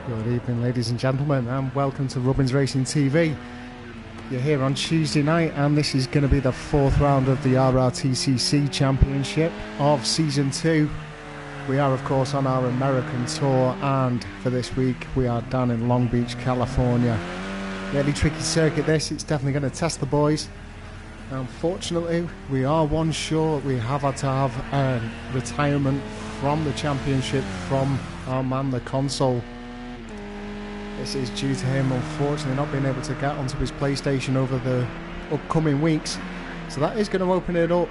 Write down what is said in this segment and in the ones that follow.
Good evening, ladies and gentlemen, and welcome to Rubbins Racing TV. You're here on Tuesday night, and this is going to be the fourth round of the RRTCC Championship of Season 2. We are, of course, on our American tour, and for this week we are down in Long Beach, California. Really tricky circuit this. It's definitely going to test the boys. Unfortunately, we are one short. We have had to have a retirement from the championship from our man, the console. This is due to him, unfortunately, not being able to get onto his PlayStation over the upcoming weeks. So that is going to open it up.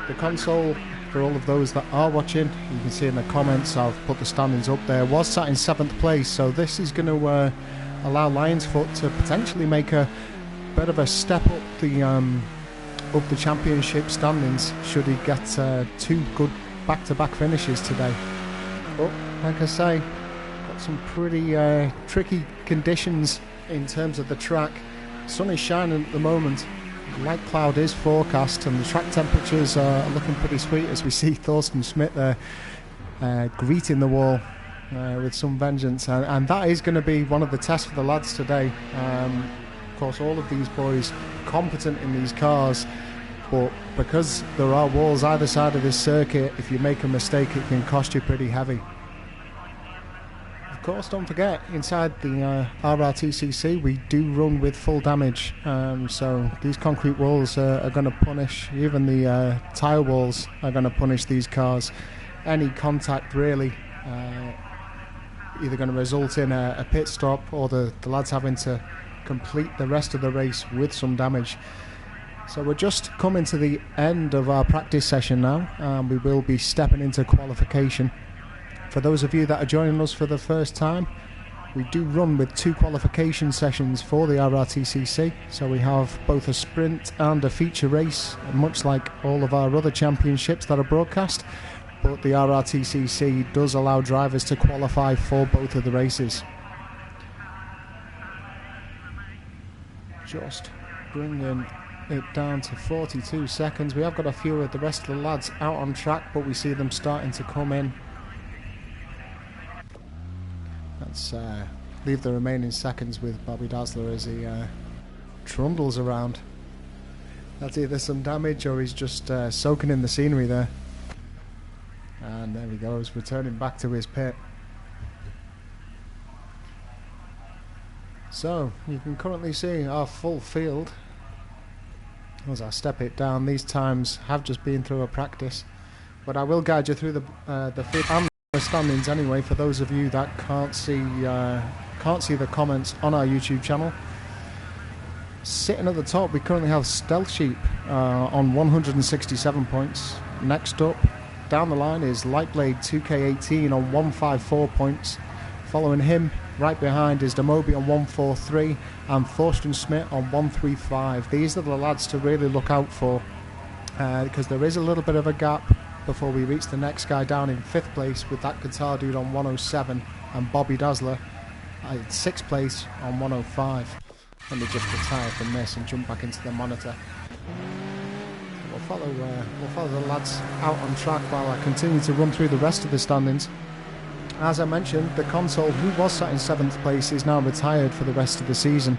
The console, for all of those that are watching, you can see in the comments, I've put the standings up there, was sat in 7th place. So this is going to allow Lionsfoot to potentially make a bit of a step up the championship standings, should he get two good back-to-back finishes today. But, like I say, some pretty tricky conditions in terms of the track. Sun is shining at the moment, light cloud is forecast, and the track temperatures are looking pretty sweet as we see Thorsten Schmidt there greeting the wall with some vengeance, and that is going to be one of the tests for the lads today. Of course, all of these boys competent in these cars, but because there are walls either side of this circuit, if you make a mistake it can cost you pretty heavy. Of course, don't forget, inside the RRTCC we do run with full damage, so these concrete walls are going to punish, even the tyre walls are going to punish these cars. Any contact really either going to result in a pit stop or the lads having to complete the rest of the race with some damage. So we're just coming to the end of our practice session now, and we will be stepping into qualification. For those of you that are joining us for the first time, we do run with 2 qualification sessions for the RRTCC. So we have both a sprint and a feature race, much like all of our other championships that are broadcast. But the RRTCC does allow drivers to qualify for both of the races. Just bringing it down to 42 seconds. We have got a few of the rest of the lads out on track, but we see them starting to come in. Let's leave the remaining seconds with Bobby Dazzler as he trundles around. That's either some damage or he's just soaking in the scenery there. And there he goes, returning back to his pit. So, you can currently see our full field. As I step it down, these times have just been through a practice. But I will guide you through the field and the standings anyway, for those of you that can't see the comments on our YouTube channel. Sitting at the top, we currently have Stealth Sheep on 167 points. Next up, down the line, is Lightblade 2K18 on 154 points. Following him, right behind, is Demobi on 143 and Thorsten Schmidt on 135. These are the lads to really look out for, because there is a little bit of a gap before we reach the next guy down in 5th place, with that guitar dude on 107 and Bobby Dazzler at 6th place on 105. Let me just retire from this and jump back into the monitor. We'll follow the lads out on track while I continue to run through the rest of the standings. As I mentioned, the console, who was sat in 7th place, is now retired for the rest of the season.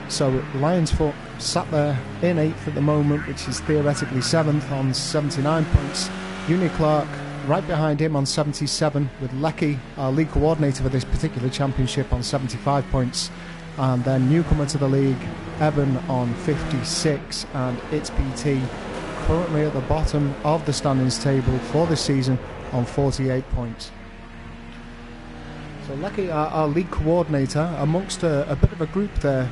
So Lionsfoot sat there in 8th at the moment, which is theoretically 7th on 79 points. Uni Clark right behind him on 77, with Lecky, our league coordinator for this particular championship, on 75 points. And then newcomer to the league, Evan, on 56, and It's PT currently at the bottom of the standings table for this season on 48 points. So Lecky, our league coordinator, amongst a bit of a group there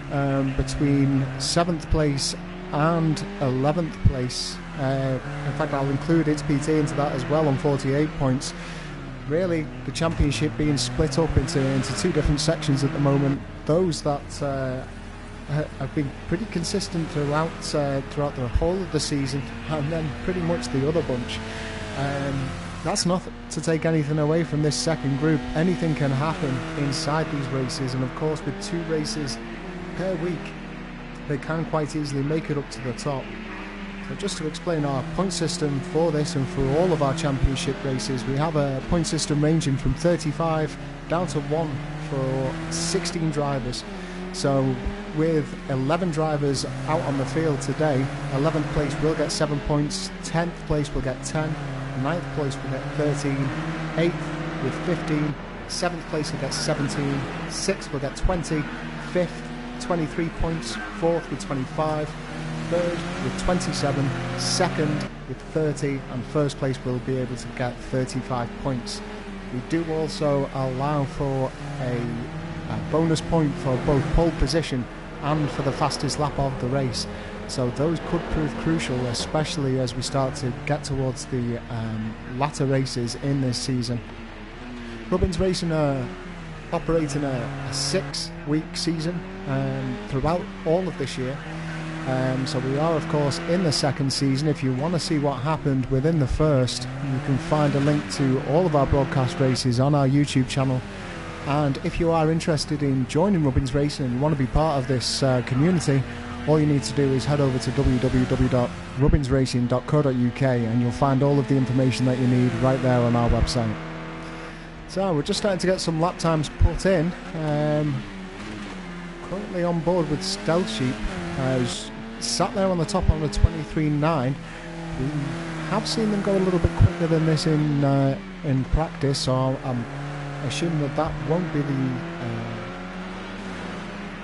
between 7th place and 11th place. In fact, I'll include It's PT into that as well on 48 points. Really, the championship being split up into 2 different sections at the moment. Those that have been pretty consistent throughout the whole of the season, and then pretty much the other bunch. That's not to take anything away from this second group. Anything can happen inside these races, and of course with 2 races per week they can quite easily make it up to the top. So just to explain our point system for this and for all of our championship races, we have a point system ranging from 35 down to 1 for 16 drivers. So with 11 drivers out on the field today, 11th place will get 7 points, 10th place will get 10, 9th place will get 13, 8th with 15, 7th place will get 17, 6th will get 20, 5th 23 points, 4th with 25, 3rd with 27, 2nd with 30, and 1st place will be able to get 35 points. We do also allow for a bonus point for both pole position and for the fastest lap of the race. So those could prove crucial, especially as we start to get towards the latter races in this season. Robbins Racing are operating a 6-week season throughout all of this year. So we are, of course, in the second season. If you want to see what happened within the first, you can find a link to all of our broadcast races on our YouTube channel. And if you are interested in joining Robbins Racing and you want to be part of this community, all you need to do is head over to www.robbinsracing.co.uk and you'll find all of the information that you need right there on our website. So we're just starting to get some lap times put in. Currently on board with Stealth Sheep, who's sat there on the top on a 23.9. We have seen them go a little bit quicker than this in practice, so I'm assuming that won't be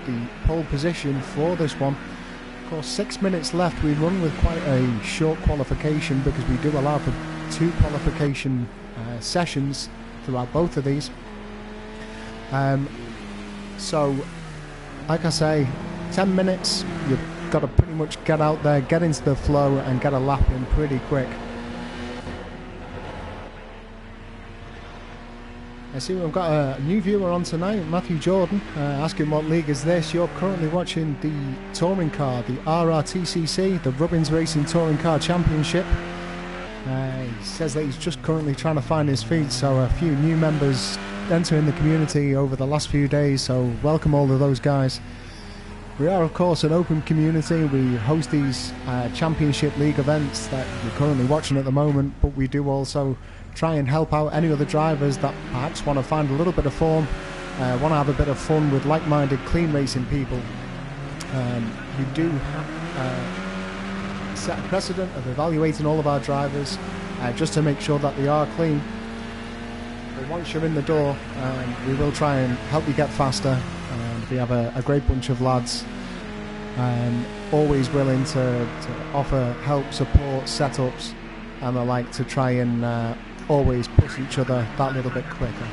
the pole position for this one. Of course, 6 minutes left. We run with quite a short qualification because we do allow for 2 qualification sessions throughout both of these. So, like I say, 10 minutes, you've got to pretty much get out there, get into the flow and get a lap in pretty quick. I see we've got a new viewer on tonight, Matthew Jordan, asking what league is this. You're currently watching the touring car, the RRTCC, the Robbins Racing Touring Car Championship. He says that he's just currently trying to find his feet, so a few new members entering the community over the last few days, so welcome all of those guys. We are, of course, an open community. We host these Championship League events that you're currently watching at the moment, but we do also try and help out any other drivers that perhaps want to find a little bit of form, want to have a bit of fun with like-minded, clean racing people. We do set a precedent of evaluating all of our drivers just to make sure that they are clean. But once you're in the door, we will try and help you get faster. We have a great bunch of lads, always willing to offer help, support, setups, and the like to try and always push each other that little bit quicker.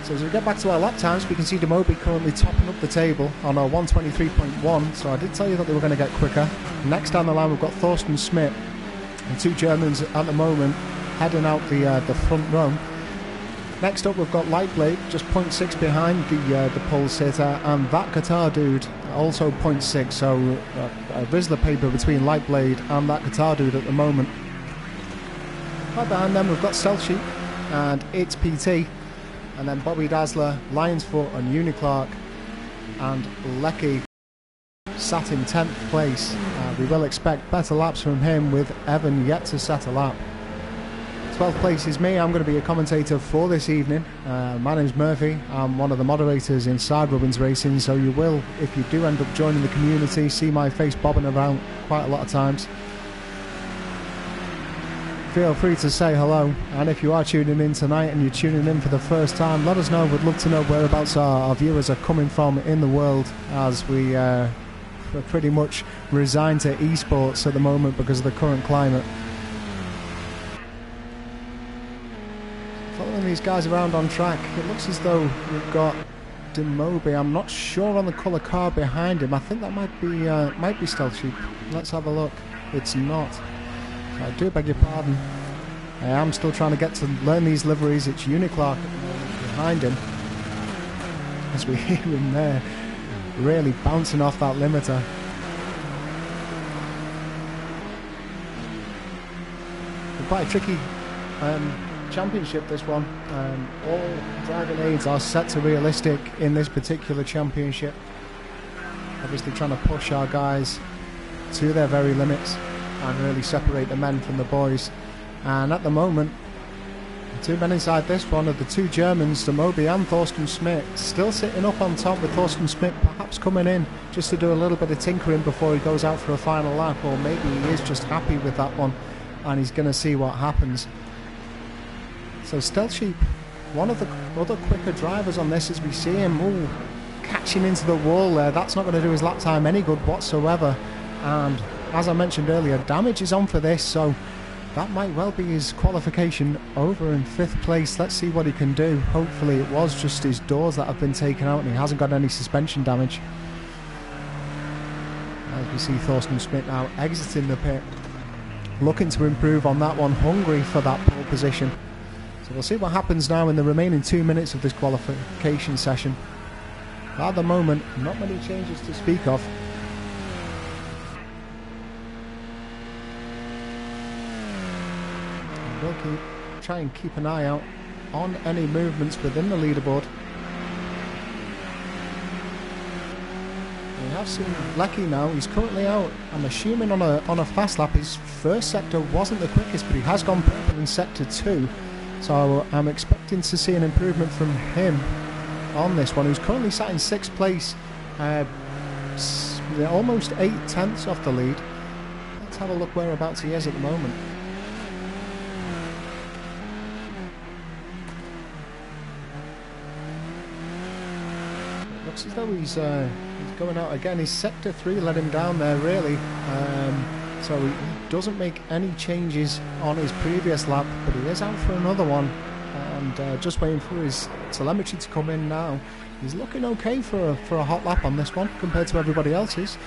So as we get back to our lap times, we can see Demobi currently topping up the table on our 123.1. So I did tell you that they were going to get quicker. Next down the line, we've got Thorsten Schmidt and 2 Germans at the moment heading out the front row. Next up, we've got Lightblade, just 0.6 behind the pole sitter, and that guitar dude also 0.6. So a Rizzler paper between Lightblade and that guitar dude at the moment. Right behind them, we've got Stealth Sheep and It's PT, and then Bobby Dazzler, Lionsfoot, and Uniclark, and Lecky sat in 10th place. We will expect better laps from him, with Evan yet to set a lap. 12th place is me. I'm going to be a commentator for this evening. My name's Murphy. I'm one of the moderators inside Robbins Racing, so you will, if you do end up joining the community, see my face bobbing around quite a lot of times. Feel free to say hello, and if you are tuning in tonight and you're tuning in for the first time, let us know. We'd love to know whereabouts our viewers are coming from in the world, as we're pretty much resigned to esports at the moment because of the current climate. Following these guys around on track, it looks as though we've got Demobi. I'm not sure on the colour car behind him. I think that might be Stealth Sheep. Let's have a look. It's not. I do beg your pardon. I am still trying to get to learn these liveries. It's Uniclark behind him, as we hear him there really bouncing off that limiter. Quite a tricky championship, this one. All driving aids are set to realistic in this particular championship. Obviously trying to push our guys to their very limits. and really separate the men from the boys. And at the moment, the two men inside this one are the two Germans, Demobi and Thorsten Schmidt, still sitting up on top, with Thorsten Schmidt perhaps coming in just to do a little bit of tinkering before he goes out for a final lap, or maybe he is just happy with that one and he's going to see what happens. So Stealth Sheep, one of the other quicker drivers on this, as we see him catching into the wall there. That's not going to do his lap time any good whatsoever, and as I mentioned earlier, damage is on for this, so that might well be his qualification over in 5th place. Let's see what he can do. Hopefully it was just his doors that have been taken out and he hasn't got any suspension damage. As we see Thorsten Schmidt now exiting the pit, looking to improve on that one, hungry for that pole position. So we'll see what happens now in the remaining 2 minutes of this qualification session. At the moment, not many changes to speak of. We'll try and keep an eye out on any movements within the leaderboard. We have seen Lecky now. He's currently out, I'm assuming, on a fast lap. His first sector wasn't the quickest, but he has gone purple in sector 2. So I'm expecting to see an improvement from him on this one, who's currently sat in 6th place, almost 8/10 off the lead. Let's have a look whereabouts he is at the moment. Looks as though he's going out again. His sector 3 let him down there, really. So he doesn't make any changes on his previous lap, but he is out for another one, and just waiting for his telemetry to come in now. He's looking okay for a hot lap on this one compared to everybody else's,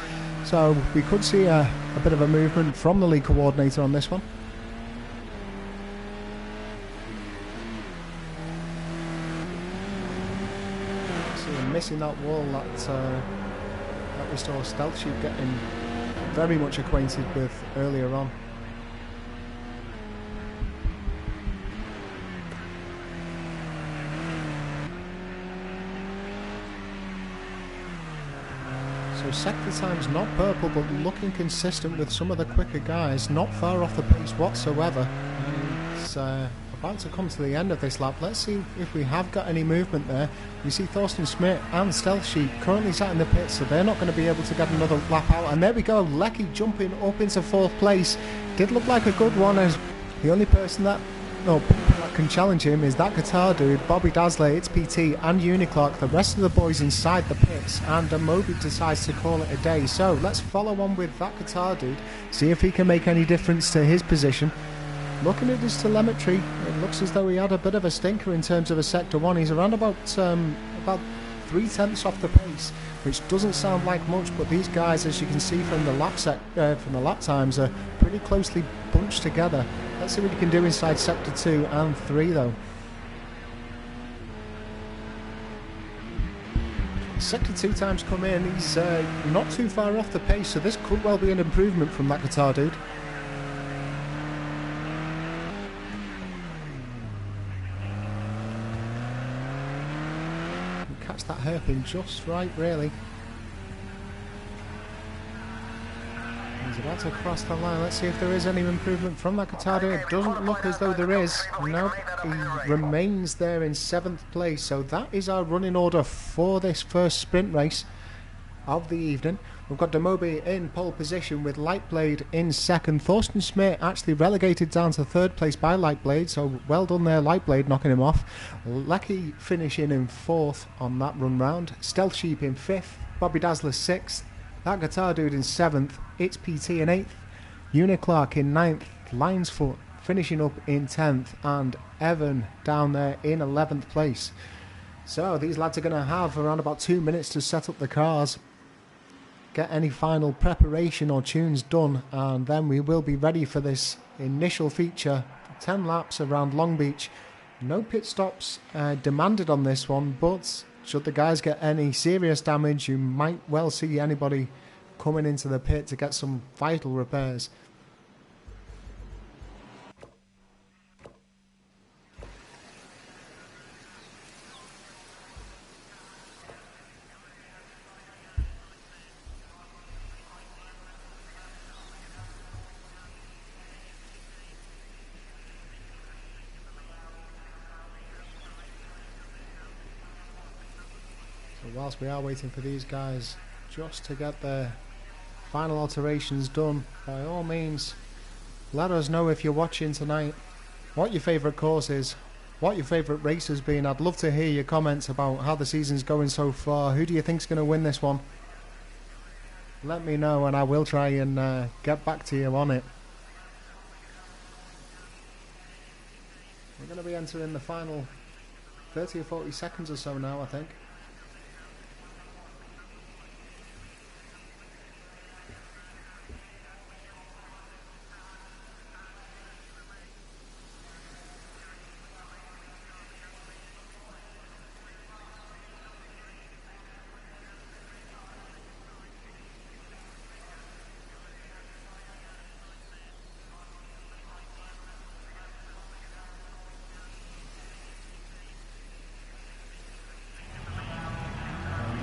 so we could see a bit of a movement from the lead coordinator on this one. Missing that wall that we saw Stealth Sheep getting very much acquainted with earlier on. So sector time's not purple, but looking consistent with some of the quicker guys, not far off the pace whatsoever. And it's about to come to the end of this lap. Let's see if we have got any movement there. You see Thorsten Schmidt and Stealth Sheep currently sat in the pit, so they're not going to be able to get another lap out. And there we go, Lecky jumping up into 4th place. Did look like a good one, as the only person that can challenge him is that guitar dude, Bobby Dazzler, It's PT and Uniclark. The rest of the boys inside the pits, and Moby decides to call it a day. So let's follow on with that guitar dude, see if he can make any difference to his position. Looking at his telemetry, it looks as though he had a bit of a stinker in terms of a sector 1. He's around about 3/10 off the pace, which doesn't sound like much, but these guys, as you can see from the lap times, are pretty closely bunched together. Let's see what he can do inside sector 2 and 3 though. Sector 2 times come in. He's not too far off the pace, so this could well be an improvement from that guitar dude. Catch that hairpin just right, really. He's about to cross the line. Let's see if there is any improvement from that guitar dude. It doesn't look as though there is. No, he remains there in 7th place. So that is our running order for this first sprint race of the evening. We've got Demobi in pole position with Lightblade in 2nd. Thorsten Schmidt actually relegated down to 3rd place by Lightblade, so well done there, Lightblade, knocking him off. Lecky finishing in 4th on that run round. Stealth Sheep in 5th. Bobby Dazzler 6th. That guitar dude in 7th. It's PT in 8th. Uniclark in 9th. Linesfoot finishing up in 10th. And Evan down there in 11th place. So these lads are going to have around about 2 minutes to set up the cars, get any final preparation or tunes done, and then we will be ready for this initial feature. 10 laps around Long Beach. No pit stops demanded on this one, but should the guys get any serious damage, you might well see anybody coming into the pit to get some vital repairs. whilst we are waiting for these guys just to get their final alterations done, by all means, let us know if you're watching tonight what your favourite course is, what your favourite race has been. I'd love to hear your comments about how the season's going so far. Who do you think's going to win this one? Let me know and I will try and get back to you on it. We're going to be entering the final 30 or 40 seconds or so now, I think.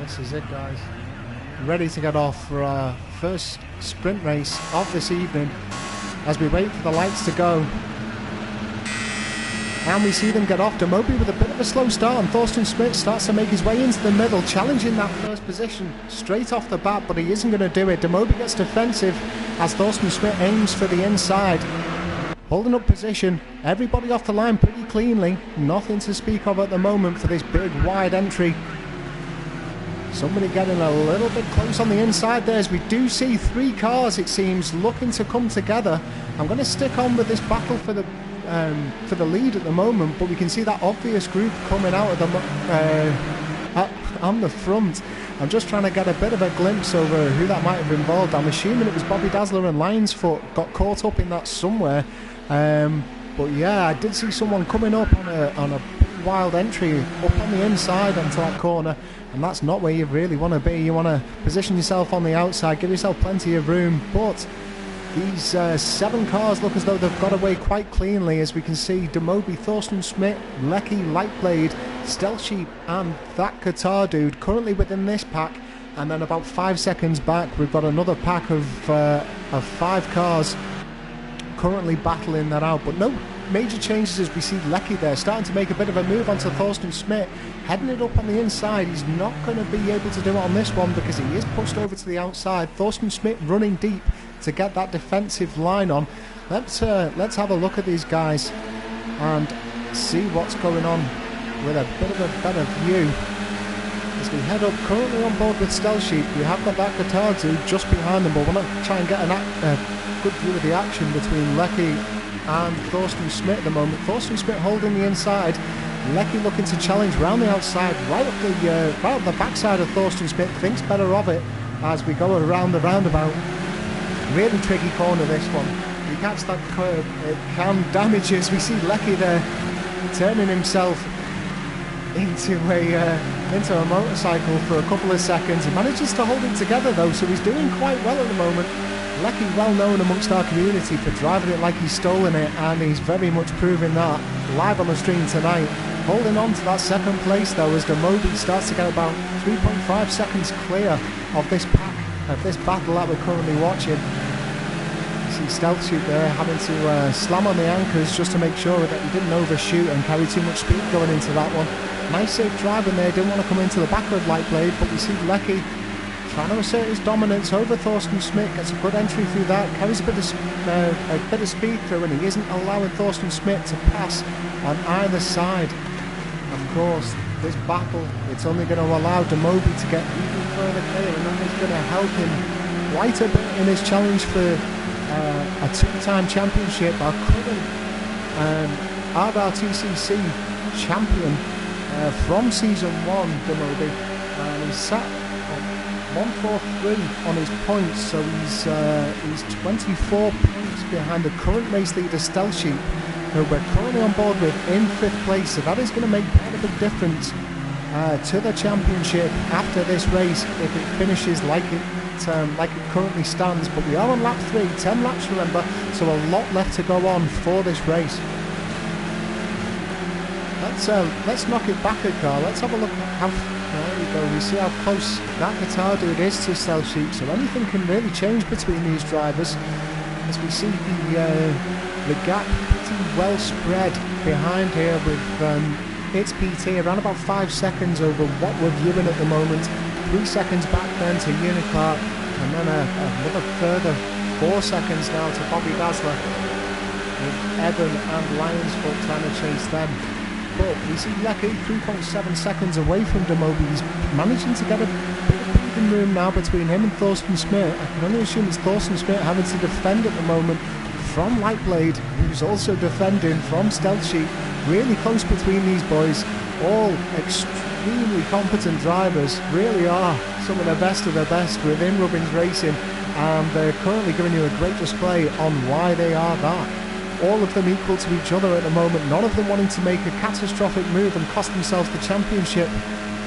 This is it, guys. Ready to get off for our first sprint race of this evening as we wait for the lights to go. And we see them get off. Demobi with a bit of a slow start, and Thorsten Schmidt starts to make his way into the middle, challenging that first position straight off the bat, but he isn't going to do it. Demobi gets defensive as Thorsten Schmidt aims for the inside. Holding up position, everybody off the line pretty cleanly. Nothing to speak of at the moment for this big wide entry. Somebody getting a little bit close on the inside there, as we do see three cars, it seems, looking to come together. I'm going to stick on with this battle for the lead at the moment, but we can see that obvious group coming out of the on the front. I'm just trying to get a bit of a glimpse over who that might have involved. I'm assuming it was Bobby Dazzler and Lionsfoot got caught up in that somewhere. But yeah, I did see someone coming up on a wild entry up on the inside onto that corner, and that's not where you really want to be. You want to position yourself on the outside, give yourself plenty of room, but these 7 cars look as though they've got away quite cleanly, as we can see Demobi, Thorsten Schmidt, Lecky, Lightblade, Stealth Sheep and that Qatar dude currently within this pack. And then about 5 seconds back we've got another pack of 5 cars currently battling that out, but no major changes as we see Lecky there starting to make a bit of a move onto Thorsten Schmidt, heading it up on the inside. He's not going to be able to do it on this one because he is pushed over to the outside. Thorsten Schmidt running deep to get that defensive line on. Let's have a look at these guys and see what's going on with a bit of a better view as we head up. Currently on board with Stealth Sheep, we have got that Qatar dude just behind them, but we're going to try and get a good view of the action between Lecky and Thorsten Schmidt at the moment. Thorsten Schmidt holding the inside, Lecky looking to challenge round the outside, right up the backside of Thorsten Schmidt. Thinks better of it as we go around the roundabout. Really tricky corner, this one. You catch that curve, it can damage us. We see Lecky there turning himself into a motorcycle for a couple of seconds. He manages to hold it together though, so he's doing quite well at the moment. Lecky well known amongst our community for driving it like he's stolen it, and he's very much proving that live on the stream tonight. Holding on to that second place though, as Demobi starts to get about 3.5 seconds clear of this pack, of this battle that we're currently watching. You see Stealth Shoot there having to slam on the anchors just to make sure that he didn't overshoot and carry too much speed going into that one. Nice safe driving there, didn't want to come into the back of Lightblade, but we see Lecky trying to assert his dominance over Thorsten Schmidt, gets a good entry through that, carries a bit of speed through, and he isn't allowing Thorsten Schmidt to pass on either side. Of course, this battle, it's only going to allow Demobi to get even further clear, and that is going to help him quite a bit in his challenge for a 2-time championship. Our current RRTCC champion from season 1, Demobi, and he's sat 143 on his points, so he's 24 points behind the current race leader Stealth Sheep, who we're currently on board with in 5th place. So that is going to make quite a big difference to the championship after this race if it finishes like it currently stands. But we are on lap 3, 10 laps remember, so a lot left to go on for this race. Let's knock it back a car. Let's have a look at how. There we go. We see how close that Qatar dude is to Stealth Sheep, so anything can really change between these drivers. As we see the gap pretty well spread behind here, with its PT, around about 5 seconds over what we're viewing at the moment. 3 seconds back then to Uniclark, and then another further 4 seconds now to Bobby Dazzler, with Evan and Lionsfoot trying to chase them. But we see Lecky 3.7 seconds away from Demobi. He's managing to get a bit of breathing room now between him and Thorsten Schmidt. I can only assume it's Thorsten Schmidt having to defend at the moment from Lightblade, who's also defending from Stealth Sheep. Really close between these boys, all extremely competent drivers, really are some of the best within Rubbins Racing, and they're currently giving you a great display on why they are that. All of them equal to each other at the moment, none of them wanting to make a catastrophic move and cost themselves the championship,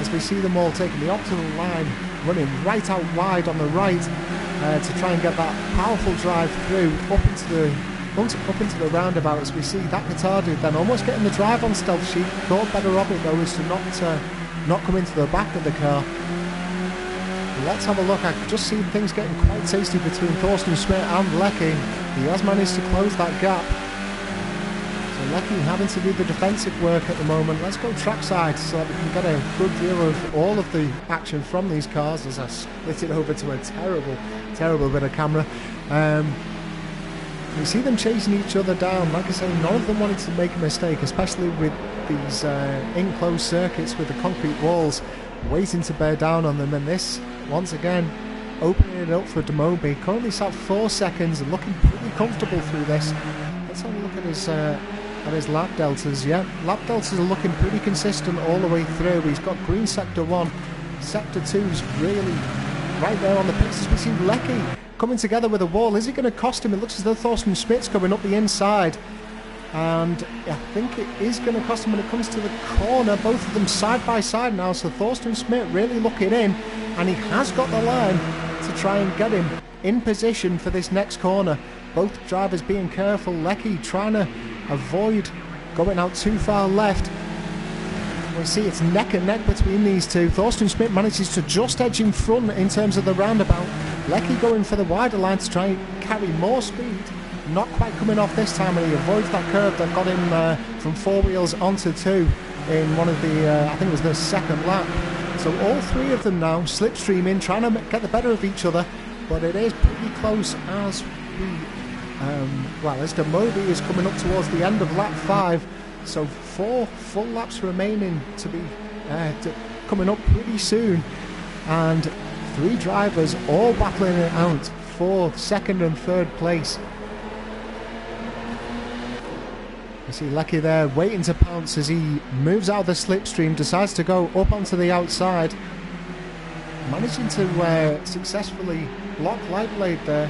as we see them all taking the optimal line, running right out wide on the right to try and get that powerful drive through up into the roundabout. As we see that Qatar then almost getting the drive on Stealth Sheep. Thought better of it though is to not come into the back of the car. Let's have a look. I just see things getting quite tasty between Thorsten Schmidt and Lecky. He has managed to close that gap. So Lecky having to do the defensive work at the moment. Let's go trackside so that we can get a good view of all of the action from these cars as I split it over to a terrible bit of camera. You see them chasing each other down. Like I say, none of them wanted to make a mistake, especially with these enclosed circuits with the concrete walls waiting to bear down on them. And this, once again, opening it up for Demobi. Currently sat 4 seconds and looking pretty comfortable through this. Let's have a look at his lap deltas. Yeah, lap deltas are looking pretty consistent all the way through. He's got green sector 1. Sector 2's really right there on the pits. As we see Lecky coming together with a wall. Is it going to cost him? It looks as though Thorsten Schmidt's coming up the inside, and I think it is going to cost him when it comes to the corner. Both of them side by side now, so Thorsten Schmidt really looking in, and he has got the line to try and get him in position for this next corner. Both drivers being careful. Lecky trying to avoid going out too far left. We see it's neck and neck between these two. Thorsten Schmidt manages to just edge in front in terms of the roundabout. Lecky going for the wider line to try and carry more speed. Not quite coming off this time, and he avoids that curve that got him from 4 wheels onto 2 in one of the, I think it was the second lap. So all 3 of them now slipstreaming, trying to get the better of each other, but it is pretty close as as Demobi is coming up towards the end of lap 5. So 4 full laps remaining to be coming up pretty soon, and 3 drivers all battling it out for second and third place. You see Lecky there waiting to pounce as he moves out of the slipstream, decides to go up onto the outside, managing to successfully block Lightblade there.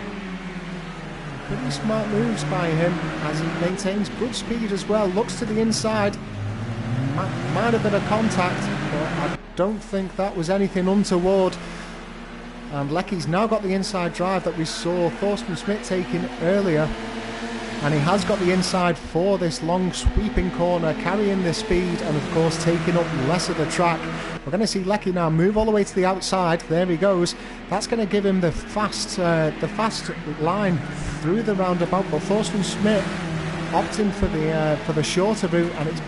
Pretty smart moves by him as he maintains good speed as well. Looks to the inside, might have been a contact, but I don't think that was anything untoward. And Lecky's now got the inside drive that we saw Thorsten Schmidt taking earlier, and he has got the inside for this long sweeping corner, carrying the speed and of course taking up less of the track. We're going to see Lecky now move all the way to the outside. There he goes. That's going to give him the fast line through the roundabout, but Thorsten Schmidt opting for the shorter route, and it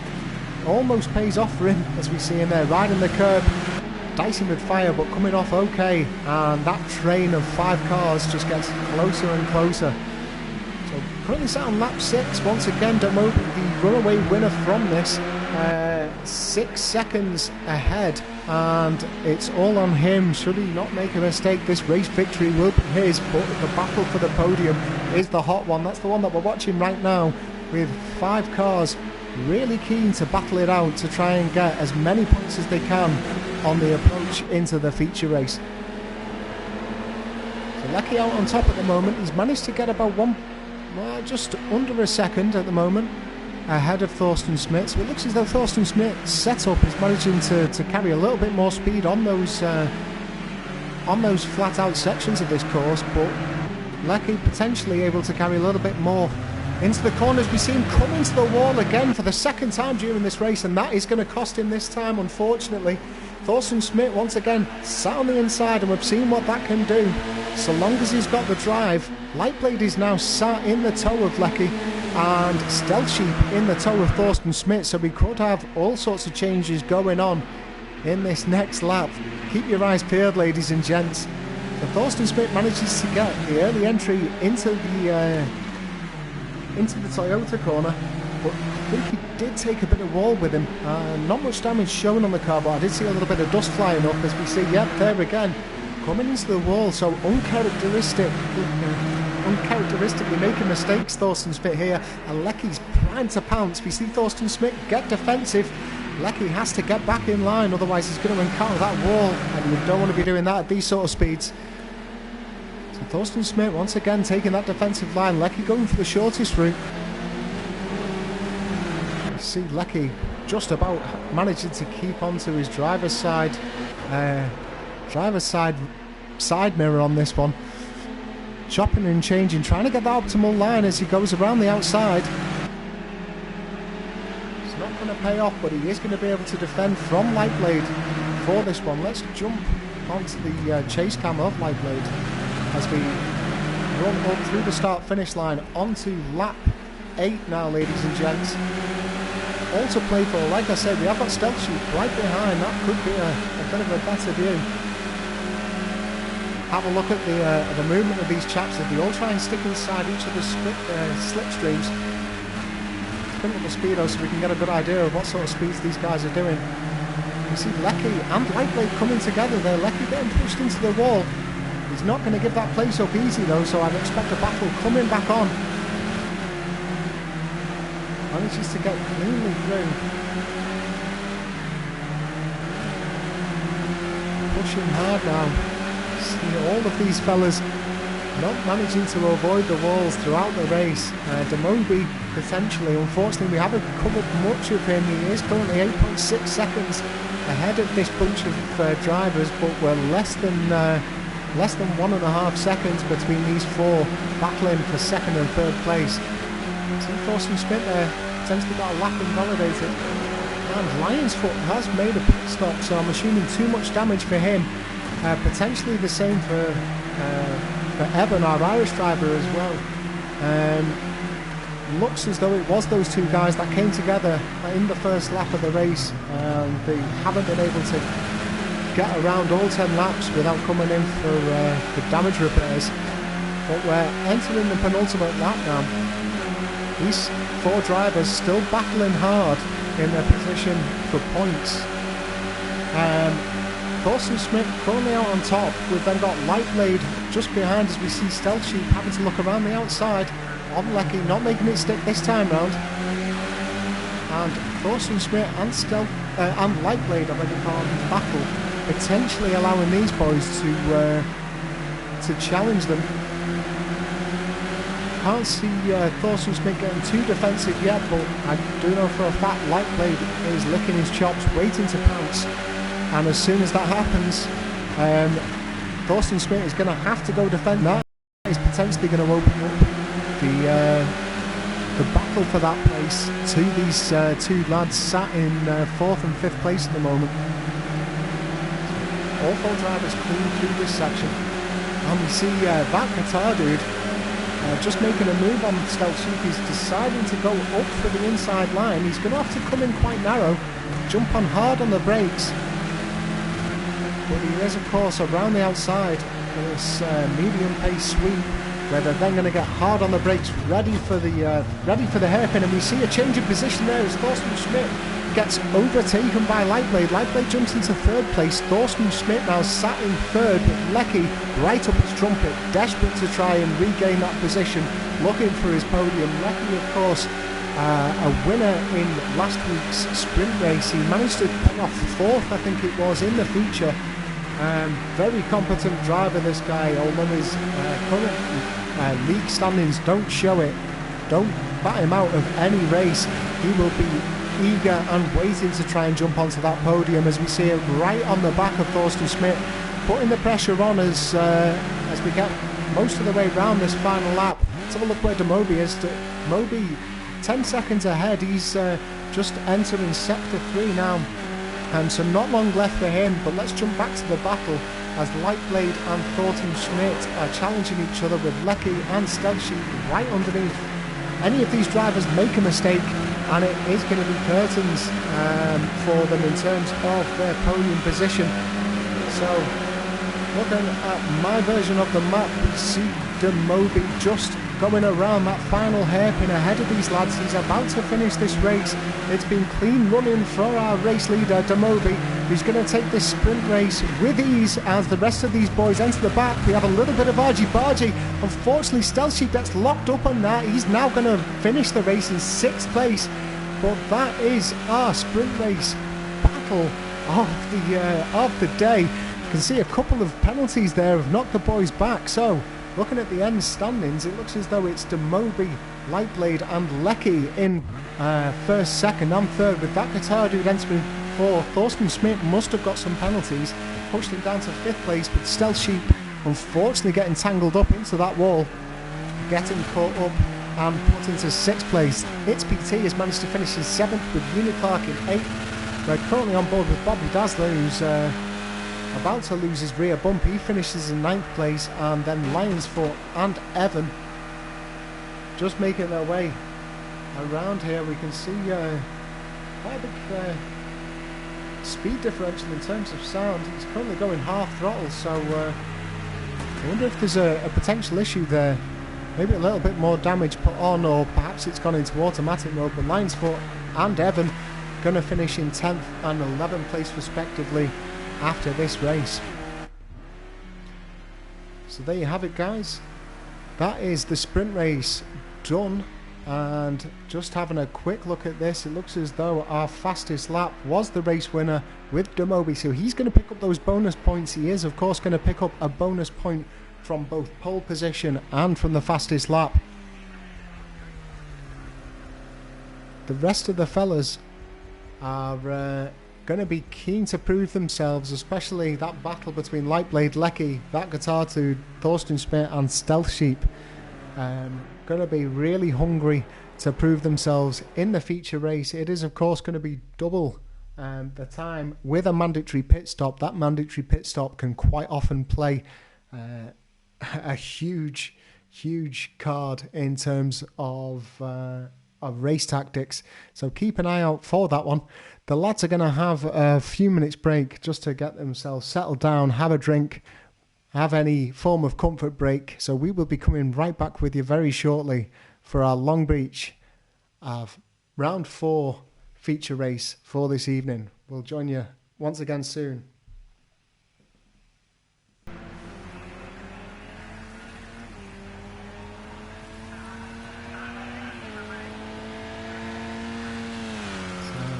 almost pays off for him as we see him there riding the curb, dicing with fire, but coming off okay. And that train of 5 cars just gets closer and closer. So currently sat on lap 6 once again. Demobi, the runaway winner from this, 6 seconds ahead, and it's all on him. Should he not make a mistake, this race victory will be his, but the battle for the podium is the hot one. That's the one that we're watching right now, with 5 cars really keen to battle it out to try and get as many points as they can on the approach into the feature race. So Lecky out on top at the moment. He's managed to get about just under a second at the moment ahead of Thorsten Schmidt. So it looks as though Thorsten Schmidt's setup is managing to carry a little bit more speed on those flat out sections of this course, but Lecky potentially able to carry a little bit more into the corners. We see him come into the wall again for the second time during this race, and that is going to cost him this time, unfortunately. Thorsten Schmidt once again sat on the inside, and we've seen what that can do so long as he's got the drive. Lightblade is now sat in the toe of Lecky, and Stealth Sheep in the tow of Thorsten Schmidt, so we could have all sorts of changes going on in this next lap. Keep your eyes peeled, ladies and gents. So Thorsten Schmidt manages to get the early entry into the Toyota corner, but I think he did take a bit of wall with him. Not much damage shown on the car, but I did see a little bit of dust flying up as we see, yep, there again, coming into the wall. So uncharacteristically making mistakes, Thorsten Schmidt here, and Lecky's primed to pounce. We see Thorsten Schmidt get defensive. Lecky has to get back in line, otherwise he's going to encounter that wall, and you don't want to be doing that at these sort of speeds. So Thorsten Schmidt once again taking that defensive line, Lecky going for the shortest route. You see Lecky just about managing to keep onto his driver's side side mirror on this one. Chopping and changing, trying to get that optimal line as he goes around the outside. It's not going to pay off, but he is going to be able to defend from Lightblade for this one. Let's jump onto the chase cam of Lightblade as we run up through the start-finish line onto lap 8 now, ladies and gents. All to play for. Like I said, we have got Stealth Sheep right behind. That could be a bit of a better view. Have a look at the movement of these chaps as they all try and stick inside each other's slipstreams. Bring up the speedo so we can get a good idea of what sort of speeds these guys are doing. You see Lecky and Lightblade coming together there. Lecky getting pushed into the wall. He's not going to give that place up easy though, so I'd expect a battle coming back on. Manages to get cleanly through. Pushing hard now. See all of these fellas not managing to avoid the walls throughout the race. Demobi potentially, unfortunately we haven't covered much of him. He is currently 8.6 seconds ahead of this bunch of drivers, but we're less than 1.5 seconds between these four battling for second and third place. See Thorsten Schmidt there, potentially got a lap invalidated. And Lion's Foot has made a pit stop, so I'm assuming too much damage for him. Potentially the same for Evan, our Irish driver, as well. Looks as though it was those two guys that came together in the first lap of the race. They haven't been able to get around all 10 laps without coming in for damage repairs. But we're entering the penultimate lap now. These four drivers still battling hard in their position for points. Thorsten Schmidt currently out on top. We've then got Lightblade just behind as we see Stealth Sheep having to look around the outside on Lecky, not making it stick this time round. And Thorsten Schmidt and Lightblade, I beg your pardon, battle, potentially allowing these boys to challenge them. Can't see Thorsten Schmidt getting too defensive yet, but I do know for a fact Lightblade is licking his chops, waiting to pounce. And as soon as that happens, Thorsten Schmidt is going to have to go defend. That is potentially going to open up the battle for that place to these two lads sat in 4th and 5th place at the moment. All four drivers clean through this section. And we see that Qatar dude just making a move on Stealth Sheep. He's deciding to go up for the inside line. He's going to have to come in quite narrow, jump on hard on the brakes. But he is, of course, around the outside with this medium pace sweep, where they're then going to get hard on the brakes, ready for the hairpin. And we see a change of position there as Thorsten Schmidt gets overtaken by Lightblade. Lightblade jumps into 3rd place. Thorsten Schmidt now sat in 3rd, but Lecky right up his trumpet, desperate to try and regain that position, looking for his podium. Lecky, of course, a winner in last week's sprint race. He managed to pay off 4th, I think it was, in the feature. Very competent driver, this guy, although his current league standings don't show it. Don't bat him out of any race. He will be eager and waiting to try and jump onto that podium, as we see it right on the back of Thorsten Schmidt, putting the pressure on as we get most of the way round this final lap. Let's have a look where Demobi is. Demobi 10 seconds ahead. He's just entering sector 3 now. So not long left for him, but let's jump back to the battle as Lightblade and Thorsten Schmidt are challenging each other with Lecky and Stealth Sheep right underneath any of these drivers make a mistake, and it is going to be curtains for them in terms of their podium position. So, looking at my version of the map, we see Demobi just going around that final hairpin ahead of these lads. He's about to finish this race. It's been clean running for our race leader, Demobi, who's going to take this sprint race with ease as the rest of these boys enter the back. We have a little bit of argy-bargy. Unfortunately, Stealth Sheep gets locked up on that. He's now going to finish the race in 6th place. But that is our sprint race battle of the day. You can see a couple of penalties there have knocked the boys back. So, looking at the end standings, it looks as though it's Demobi, Lightblade and Lecky in first, second and third, with that guitar dude entering fourth. Thorsten Smith must have got some penalties, pushed him down to 5th place, but Stealth Sheep unfortunately getting tangled up into that wall, getting caught up and put into 6th place. It's PT has managed to finish in 7th with Unit Clark in 8th. We're currently on board with Bobby Dazzler, who's about to lose his rear bump. He finishes in 9th place, and then Lionsfoot and Evan just making their way around here. We can see quite a big speed differential in terms of sound. He's currently going half throttle, so I wonder if there's a potential issue there. Maybe a little bit more damage put on, or perhaps it's gone into automatic mode. But Lionsfoot and Evan going to finish in 10th and 11th place respectively after this race. So there you have it, guys. That is the sprint race done. And just having a quick look at this, it looks as though our fastest lap was the race winner with Demobi. So he's going to pick up those bonus points. He is, of course, going to pick up a bonus point from both pole position and from the fastest lap. The rest of the fellas are going to be keen to prove themselves, especially that battle between Lightblade, Lecky, that guitar to Thorsten Smith and Stealth Sheep. Going to be really hungry to prove themselves in the feature race. It is, of course, going to be double the time with a mandatory pit stop. That mandatory pit stop can quite often play a huge card in terms of race tactics. So keep an eye out for that one. The lads are going to have a few minutes break just to get themselves settled down, have a drink, have any form of comfort break. So we will be coming right back with you very shortly for our Long Beach round 4 feature race for this evening. We'll join you once again soon.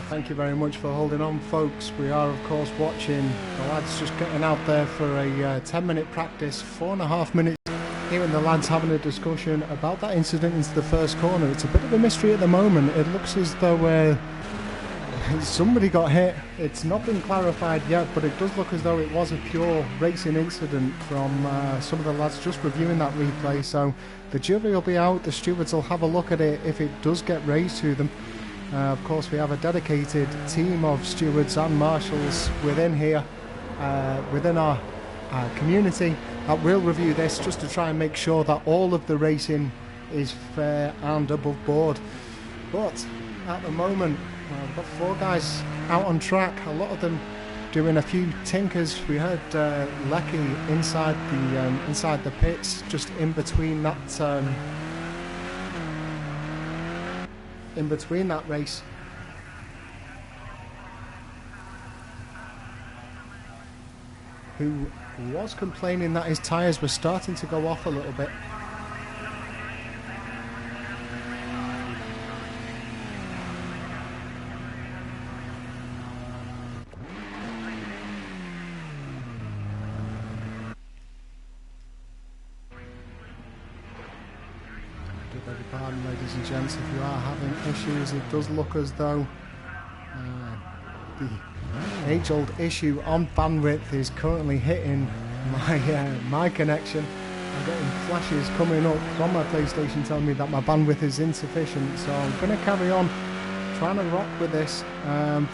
Thank you very much for holding on, folks. We are, of course, watching the lads just getting out there for a 10-minute practice, 4.5 minutes. Hearing the lads having a discussion about that incident into the first corner. It's a bit of a mystery at the moment. It looks as though somebody got hit. It's not been clarified yet, but it does look as though it was a pure racing incident from some of the lads just reviewing that replay. So the jury will be out, the stewards will have a look at it if it does get raised to them. Of course, we have a dedicated team of stewards and marshals within here, within our community, that will review this just to try and make sure that all of the racing is fair and above board. But at the moment, we've got 4 guys out on track, a lot of them doing a few tinkers. We heard Lecky inside the pits, just in between that race. Who was complaining that his tyres were starting to go off a little bit. Beg your pardon, ladies and gents, if you are having issues. It does look as though the age-old issue on bandwidth is currently hitting my connection. I'm getting flashes coming up from my PlayStation telling me that my bandwidth is insufficient, so I'm going to carry on trying to rock with this.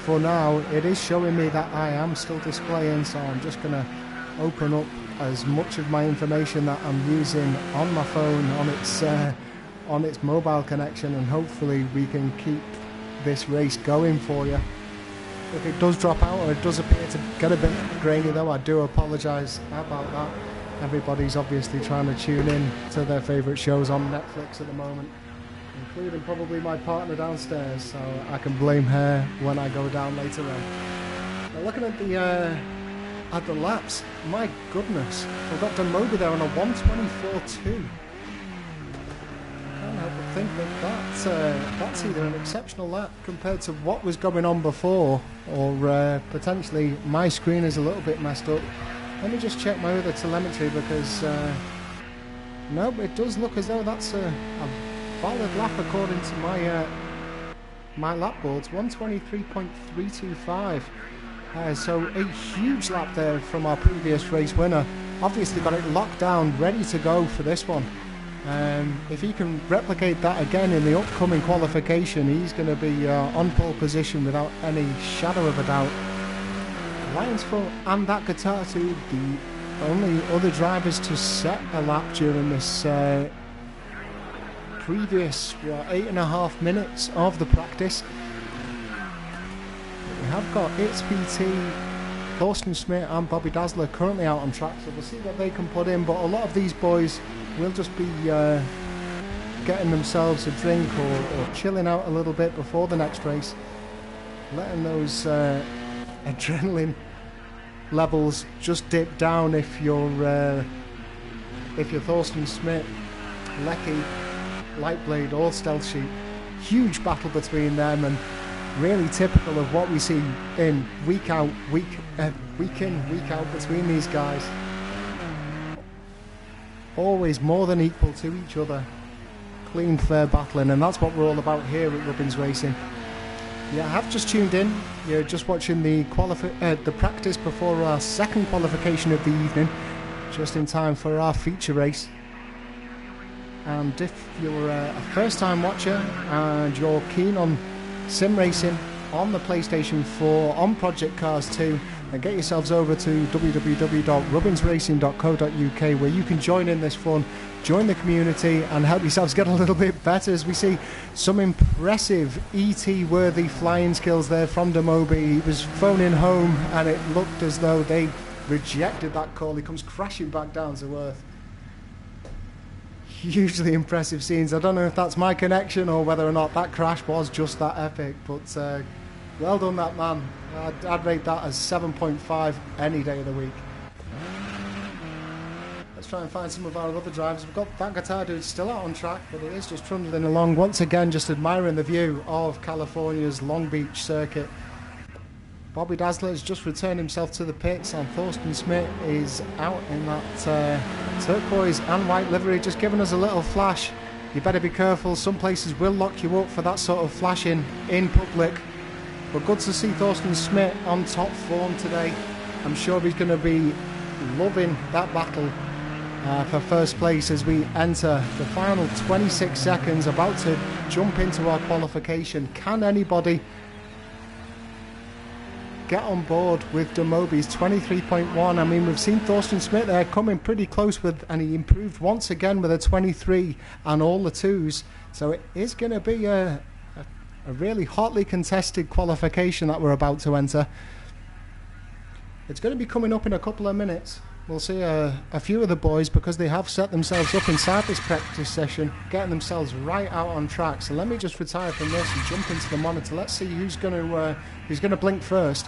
For now, it is showing me that I am still displaying, so I'm just going to open up as much of my information that I'm using on my phone on its on its mobile connection, and hopefully we can keep this race going for you. If it does drop out or it does appear to get a bit grainy though, I do apologise about that. Everybody's obviously trying to tune in to their favourite shows on Netflix at the moment, including probably my partner downstairs, so I can blame her when I go down later on. Now looking at the laps, my goodness, we've got Demobi there on a 1:24.2. I can't help but think that that's either an exceptional lap compared to what was going on before, or potentially my screen is a little bit messed up. Let me just check my other telemetry, because no, it does look as though that's a valid lap according to my lap boards. 1:23.325. So a huge lap there from our previous race winner. Obviously got it locked down, ready to go for this one. If he can replicate that again in the upcoming qualification, he's going to be on pole position without any shadow of a doubt. Lions Foot and that guitar too, the only other drivers to set a lap during this previous 8.5 minutes of the practice. We have got It's PT, Thorsten Schmidt and Bobby Dazzler currently out on track, so we'll see what they can put in, but a lot of these boys will just be getting themselves a drink or chilling out a little bit before the next race, letting those adrenaline levels just dip down if you're Thorsten Schmidt, Lecky, Lightblade or Stealth Sheep. Huge battle between them, and really typical of what we see in week in, week out between these guys. Always more than equal to each other. Clean, fair battling, and that's what we're all about here at Rubbins Racing. Yeah, I have just tuned in. You're just watching the practice before our second qualification of the evening, just in time for our feature race. And if you're a first-time watcher and you're keen on sim racing on the PlayStation 4, on Project Cars 2, and get yourselves over to www.rubbinsracing.co.uk, where you can join in this fun, join the community and help yourselves get a little bit better, as we see some impressive ET-worthy flying skills there from Demobi. He was phoning home and it looked as though they rejected that call. He comes crashing back down to earth. Hugely impressive scenes. I don't know if that's my connection or whether or not that crash was just that epic, but well done that man. I'd rate that as 7.5 any day of the week. Let's try and find some of our other drivers. We've got that guitar dude still out on track, but it is just trundling along once again, just admiring the view of California's Long Beach circuit. Bobby Dazzler has just returned himself to the pits, and Thorsten Schmidt is out in that turquoise and white livery, just giving us a little flash. You better be careful, some places will lock you up for that sort of flashing in public. But good to see Thorsten Schmidt on top form today. I'm sure he's going to be loving that battle for first place as we enter the final 26 seconds, about to jump into our qualification. Can anybody get on board with Demobi's 23.1? I mean, we've seen Thorsten Schmidt there coming pretty close with, and he improved once again with a 23 and all the twos. So it is going to be a really hotly contested qualification that we're about to enter. It's going to be coming up in a couple of minutes. We'll see a few of the boys, because they have set themselves up inside this practice session, getting themselves right out on track. So let me just retire from this and jump into the monitor. Let's see who's going to blink first.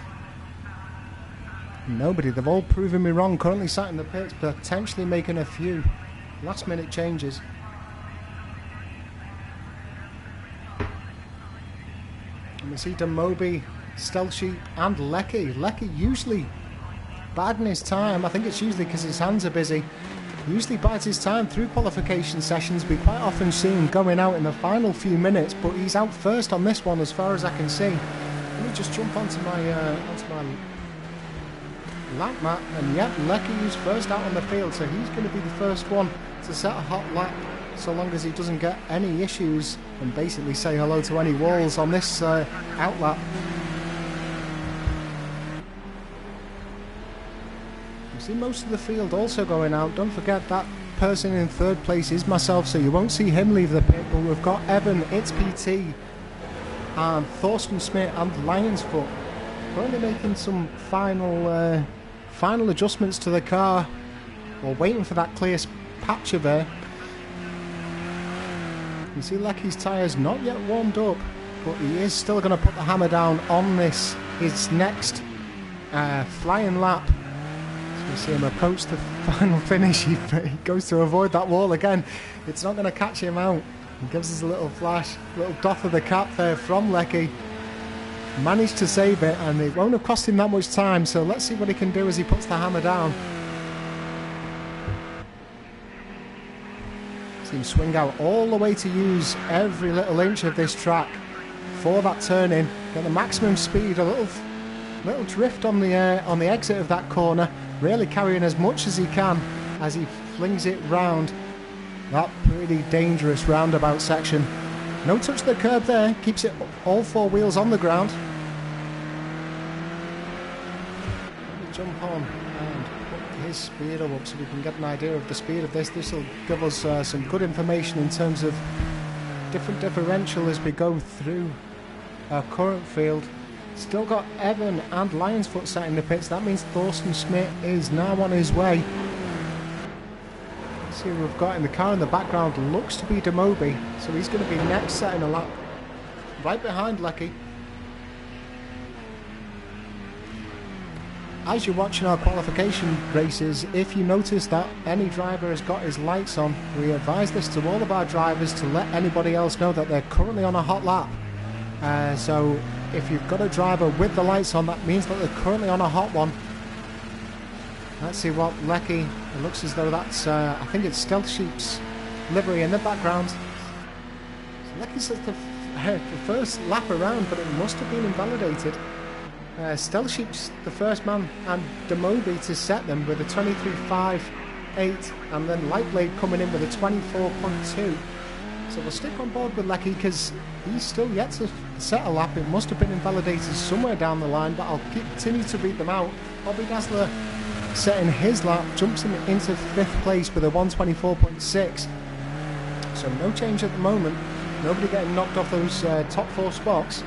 Nobody. They've all proven me wrong. Currently sat in the pits, potentially making a few last minute changes. And we see Demobi, Stealth Sheep and Lecky. Lecky usually biding his time. I think it's usually because his hands are busy. Usually bides his time through qualification sessions. We quite often see him going out in the final few minutes, but he's out first on this one as far as I can see. Let me just jump onto my lap mat, and yeah, Lecky is first out on the field, so he's going to be the first one to set a hot lap, so long as he doesn't get any issues and basically say hello to any walls on this out lap. You see most of the field also going out. Don't forget that person in third place is myself, so you won't see him leave the pit, but we've got Evan, It's PT, and Thorsten Smith and Lionsfoot currently making some final adjustments to the car, or waiting for that clear patch of air. You see Lecky's tyres not yet warmed up, but he is still going to put the hammer down on this, his next flying lap. So you see him approach the final finish. He goes to avoid that wall again. It's not going to catch him out. He gives us a little flash, little doff of the cap there from Lecky. Managed to save it, and it won't have cost him that much time, so let's see what he can do as he puts the hammer down. See him swing out all the way to use every little inch of this track for that turn in. Get the maximum speed, a little drift on the exit of that corner, really carrying as much as he can as he flings it round that pretty dangerous roundabout section. No touch to the curb there, keeps it all four wheels on the ground. Jump on and put his speed up so we can get an idea of the speed of this. This will give us some good information in terms of different differential as we go through our current field. Still got Evan and Lionsfoot sat in the pits. That means Thorsten Smith is now on his way. See who we've got in the car in the background. Looks to be Demobi, so he's going to be next setting a lap right behind Lecky. As you're watching our qualification races, if you notice that any driver has got his lights on, we advise this to all of our drivers to let anybody else know that they're currently on a hot lap. So if you've got a driver with the lights on, that means that they're currently on a hot one. Let's see what Lecky, it looks as though that's, I think it's Stealth Sheep's livery in the background. So Lecky's at the first lap around, but it must have been invalidated. Stealth Sheep's the first man, and Demobi to set them with a 23.58, and then Lightblade coming in with a 24.2. So we'll stick on board with Lecky because he's still yet to set a lap. It must have been invalidated somewhere down the line, but I'll continue to read them out. Bobby Dazzler setting his lap, jumps him into 5th place with a 124.6. So no change at the moment. Nobody getting knocked off those top 4 spots.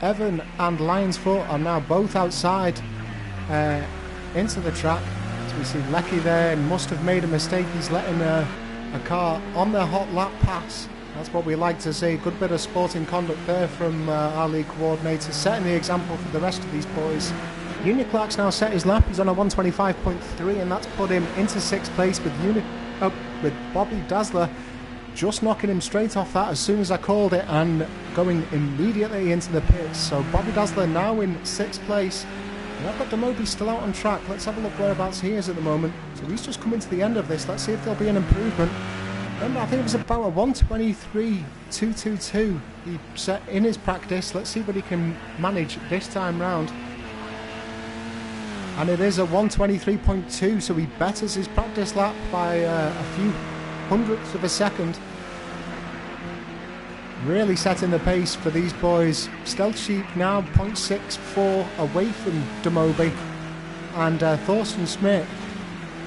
Evan and Lionsfoot are now both outside into the track. So we see Lecky there, must have made a mistake. He's letting a car on their hot lap pass. That's what we like to see. Good bit of sporting conduct there from our league coordinator, setting the example for the rest of these boys. Junior Clark's now set his lap. He's on a 125.3, and that's put him into 6th place with Bobby Dazzler just knocking him straight off that as soon as I called it and going immediately into the pits. So Bobby Dazzler now in 6th place. And I've got Demobi still out on track. Let's have a look whereabouts he is at the moment. So he's just coming to the end of this. Let's see if there'll be an improvement. Remember, I think it was about a 123.222 he set in his practice. Let's see what he can manage this time round. And it is a 123.2, so he betters his practice lap by a few hundredths of a second. Really setting the pace for these boys. Stealth Sheep now 0.64 away from Demobi, and Thorsten Smith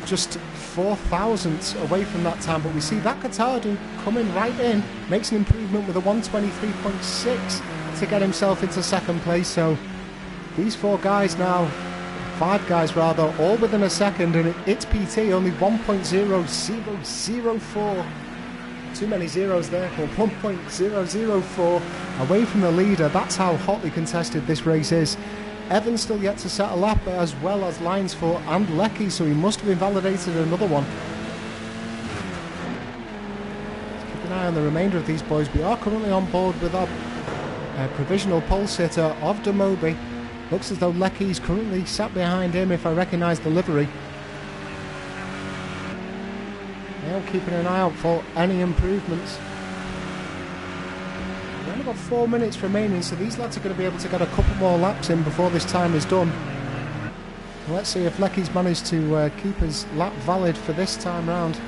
just 4 thousandths away from that time. But we see that Qatardu coming right in, makes an improvement with a 123.6 to get himself into 2nd place. So these 4 guys now, 5 guys rather, all within a second, and it's PT only 1.0004. Too many zeros there. 1.004 away from the leader. That's how hotly contested this race is. Evan's still yet to set a lap, as well as Lionsfoot and Lecky, so he must have invalidated another one. Let's keep an eye on the remainder of these boys. We are currently on board with our provisional pole sitter of Demobi. Looks as though Lecky's currently sat behind him, if I recognise the livery. Now keeping an eye out for any improvements. We've only got 4 minutes remaining, so these lads are going to be able to get a couple more laps in before this time is done. Let's see if Lecky's managed to keep his lap valid for this time round.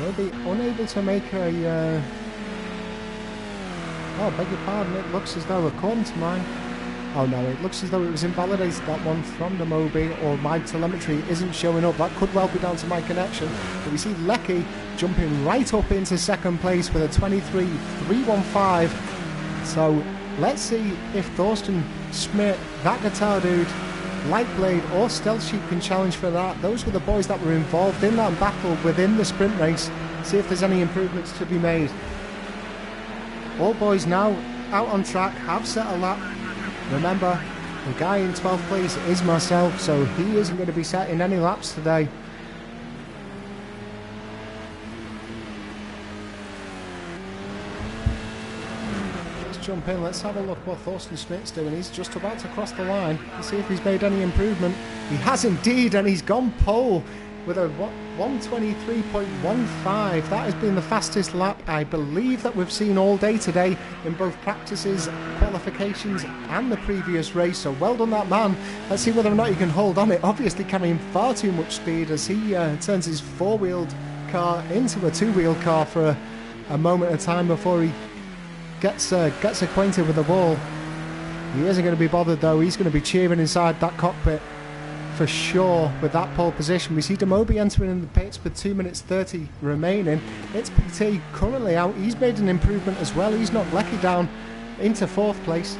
Will be unable to make a... Oh, beg your pardon, it looks as though, according to mine, Oh no, it looks as though it was invalidated, that one from the Moby, or my telemetry isn't showing up. That could well be down to my connection. But we see Lecky jumping right up into second place with a 23.315. So let's see if Thorsten Schmidt, that guitar dude, Lightblade or Stealth Sheep can challenge for that. Those were the boys that were involved in that battle within the sprint race. See if there's any improvements to be made. All boys now out on track, have set a lap. Remember, the guy in 12th place is myself, so he isn't going to be setting any laps today. Let's jump in, let's have a look what Thorsten Schmidt's doing. He's just about to cross the line. Let's see if he's made any improvement. He has indeed, and he's gone pole with a 123.15. That has been the fastest lap I believe that we've seen all day today in both practices, qualifications and the previous race. So well done that man. Let's see whether or not he can hold on. It obviously carrying far too much speed as he turns his four-wheeled car into a two-wheeled car for a moment of time before he gets acquainted with the ball. He isn't going to be bothered though. He's going to be cheering inside that cockpit for sure with that pole position. We see Demobi entering in the pits with 2 minutes 30 remaining. It's PT currently out. He's made an improvement as well. He's knocked Lecky down into 4th place.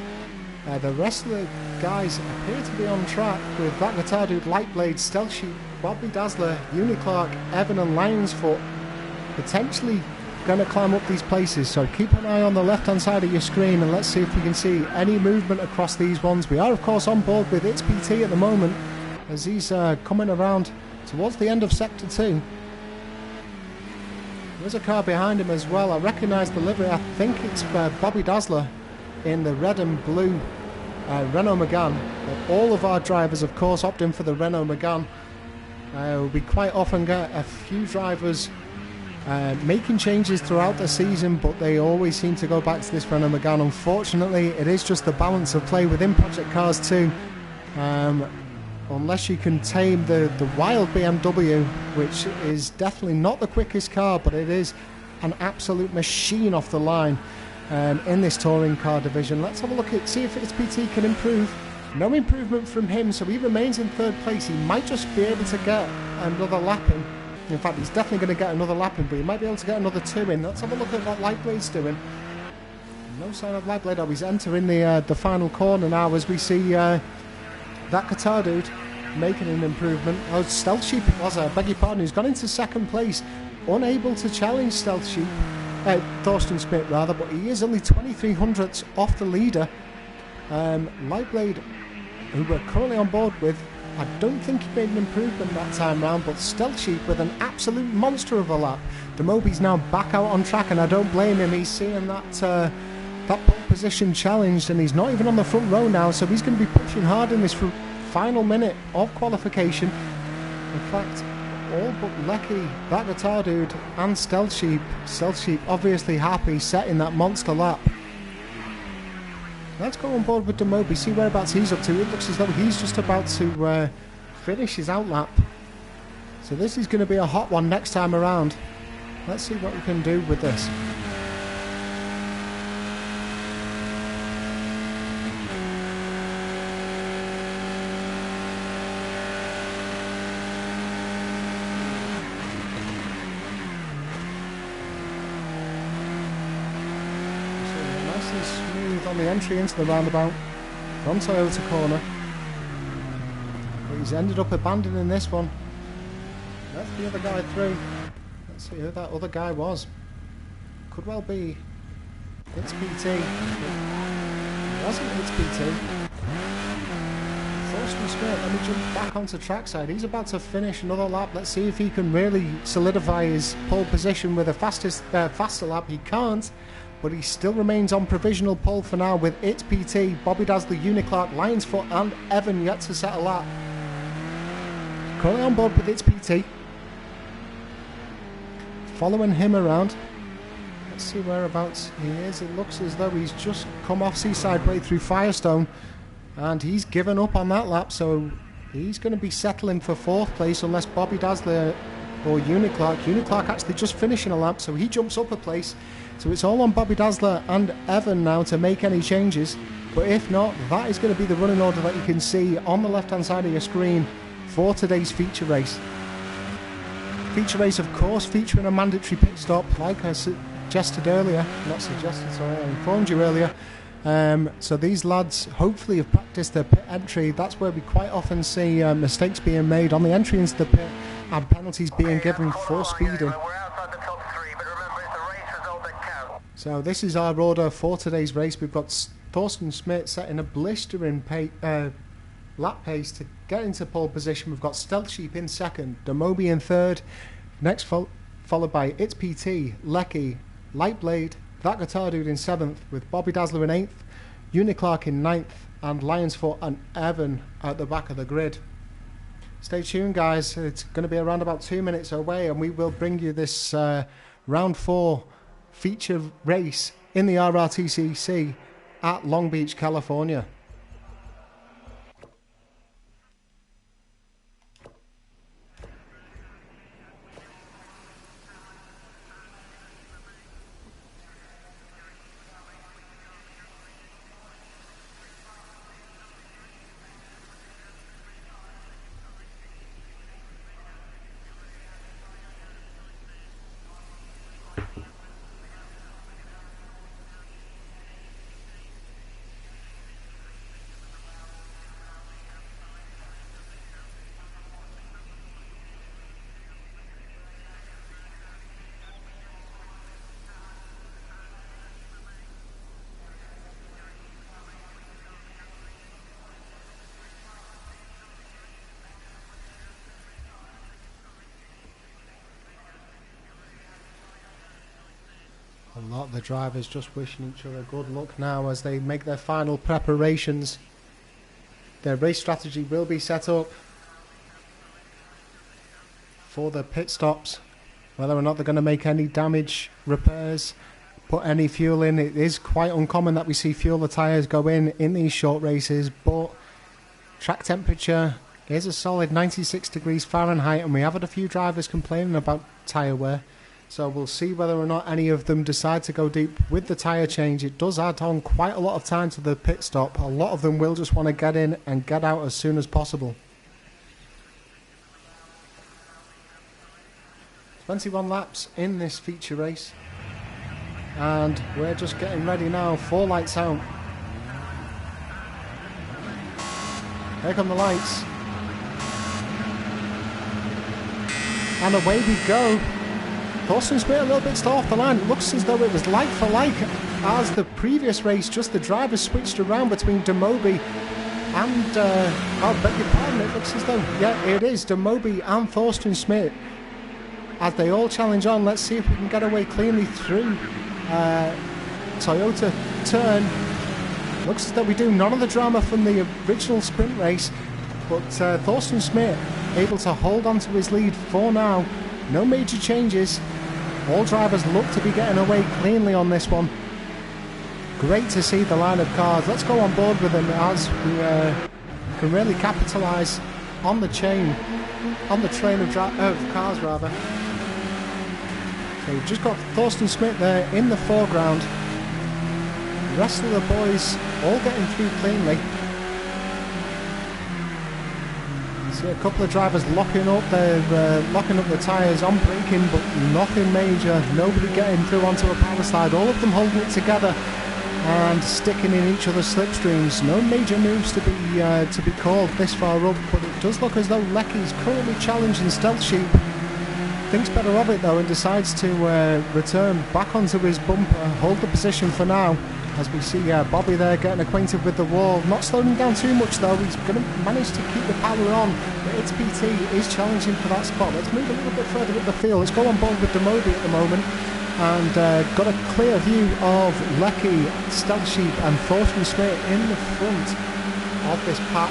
The rest of the guys appear to be on track with that guitar dude, Lightblade, Stealth Sheep, Bobby Dazzler, Uniclark, Evan and Lionsfoot potentially going to climb up these places. So keep an eye on the left hand side of your screen and let's see if we can see any movement across these ones. We are of course on board with It's PT at the moment, as he's coming around towards the end of Sector 2. There's a car behind him as well. I recognise the livery. I think it's Bobby Dazzler in the red and blue Renault Megane. But all of our drivers, of course, opt in for the Renault Megane. We quite often get a few drivers making changes throughout the season, but they always seem to go back to this Renault Megane. Unfortunately, it is just the balance of play within Project Cars 2. Unless you can tame the wild BMW, which is definitely not the quickest car, but it is an absolute machine off the line in this touring car division. Let's have a look at see if It's PT can improve. No improvement from him, so he remains in 3rd place. He might just be able to get another lap in. In fact, he's definitely going to get another lap in, but he might be able to get another 2 in. Let's have a look at what Lightblade's doing. No sign of Lightblade. Oh, he's entering the final corner now as we see that guitar dude making an improvement. Oh, Stealth Sheep it was, I beg your pardon, who's gone into 2nd place, unable to challenge Stealth Sheep, Thorsten Schmidt rather, but he is only 23 hundredths off the leader. Lightblade, who we're currently on board with, I don't think he made an improvement that time round, but Stealth Sheep with an absolute monster of a lap. Demobi's now back out on track, and I don't blame him. He's seeing that pole position challenged, and he's not even on the front row now, so he's going to be pushing hard in this final minute of qualification. In fact, all but Lecky, that guitar dude, and Stealth Sheep obviously happy setting that monster lap. Let's go on board with Demobi, see whereabouts he's up to. It looks as though he's just about to finish his outlap. So this is going to be a hot one next time around. Let's see what we can do with this. Smooth on the entry into the roundabout from Toyota corner, but he's ended up abandoning this one. That's the other guy through. Let's see who that other guy was. Could well be It's PT. It wasn't It's PT. Thorsten Schmidt, let me jump back onto trackside. He's about to finish another lap. Let's see if he can really solidify his pole position with a faster lap. He can't, but he still remains on provisional pole for now with It's PT, Bobby Dazzler, Uniclark, Lionsfoot and Evan yet to set a lap. Currently on board with It's PT. Following him around. Let's see whereabouts he is. It looks as though he's just come off Seaside Way through Firestone and he's given up on that lap, so he's going to be settling for 4th place unless Bobby Dazzler or Uniclark actually just finishing a lap, so he jumps up a place. So it's all on Bobby Dazzler and Evan now to make any changes. But if not, that is going to be the running order that you can see on the left-hand side of your screen for today's feature race. Feature race, of course, featuring a mandatory pit stop, like I suggested earlier. Not suggested, sorry, I informed you earlier. So these lads hopefully have practiced their pit entry. That's where we quite often see mistakes being made on the entry into the pit and penalties being given for speeding. So this is our order for today's race. We've got Thorsten Schmidt setting a blistering lap pace to get into pole position. We've got Stealth Sheep in second, Demobi in third, next followed by It's PT, Lecky, Lightblade, That Guitar Dude in seventh, with Bobby Dazzler in eighth, Uniclark in ninth, and Lionsfoot and Evan at the back of the grid. Stay tuned, guys. It's going to be around about 2 minutes away, and we will bring you this round 4 feature race in the RRTCC at Long Beach, California. A lot of the drivers just wishing each other good luck now as they make their final preparations. Their race strategy will be set up for the pit stops. Whether or not they're going to make any damage repairs, put any fuel in. It is quite uncommon that we see fuel the tyres go in these short races, but track temperature is a solid 96 degrees Fahrenheit, and we have had a few drivers complaining about tyre wear. So we'll see whether or not any of them decide to go deep with the tyre change. It does add on quite a lot of time to the pit stop. A lot of them will just want to get in and get out as soon as possible. 21 laps in this feature race. And we're just getting ready now for lights out. Here come the lights. And away we go. Thorsten Schmidt a little bit still off the line. It looks as though it was like for like as the previous race, just the drivers switched around between Demobi and, I beg your pardon, it looks as though, yeah, it is Demobi and Thorsten Schmidt as they all challenge on. Let's see if we can get away cleanly through Toyota turn. Looks as though we do. None of the drama from the original sprint race, but Thorsten Schmidt able to hold on to his lead for now. No major changes. All drivers look to be getting away cleanly on this one. Great to see the line of cars. Let's go on board with them as we can really capitalise on the train of cars rather. So we've just got Thorsten Schmidt there in the foreground. The rest of the boys all getting through cleanly. See a couple of drivers locking up the tyres on braking, but nothing major. Nobody getting through onto a power slide. All of them holding it together and sticking in each other's slipstreams. No major moves to be called this far up, but it does look as though Lecky's currently challenging Stealth Sheep. Thinks better of it though and decides to return back onto his bumper, hold the position for now. As we see Bobby there getting acquainted with the wall. Not slowing him down too much though. He's going to manage to keep the power on. But It's PT is challenging for that spot. Let's move a little bit further with the field. Let's go on board with Demobi at the moment. And got a clear view of Lecky, Stealth Sheep and Thorsten Schmidt in the front of this pack.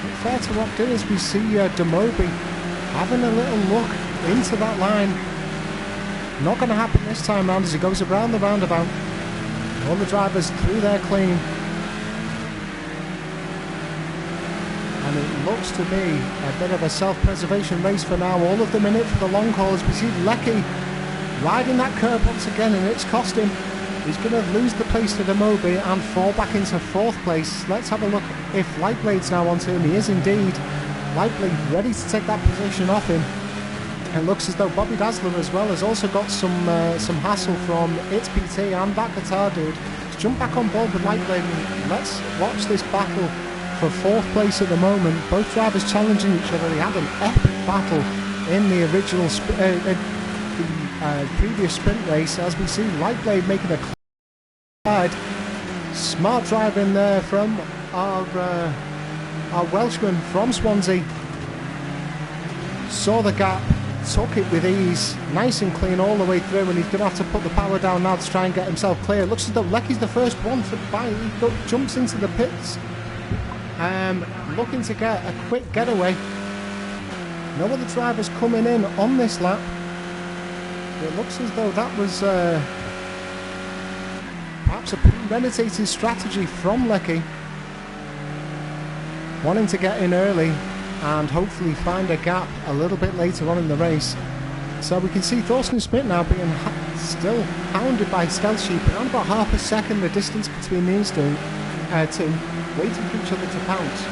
But fair to Rock Dinners, we see Demobi having a little look into that line. Not going to happen this time round as he goes around the roundabout. All the drivers through there clean. And it looks to be a bit of a self-preservation race for now. All of them in it for the long haul as we see Lecky riding that curb once again, and it's cost him. He's going to lose the place to Demobi and fall back into 4th place. Let's have a look if Lightblade's now onto him. He is indeed. Lightblade ready to take that position off him. It looks as though Bobby Dazzler as well has also got some hassle from It's PT and that guitar dude. Let's jump back on board with Lightblade and let's watch this battle for 4th place at the moment. Both drivers challenging each other. They had an epic battle in the original previous sprint race. As we see Lightblade making a ride. Smart driving there from our Welshman from Swansea. Saw the gap, took it with ease, nice and clean all the way through, and he's going to have to put the power down now to try and get himself clear. Looks as though Lecky's the first one to buy. He jumps into the pits, looking to get a quick getaway. No other drivers coming in on this lap. It looks as though that was perhaps a premeditated strategy from Lecky, wanting to get in early and hopefully find a gap a little bit later on in the race. So we can see Thorsten Schmidt now being still hounded by Stealth Sheep, around about half a second the distance between these two, waiting for each other to pounce.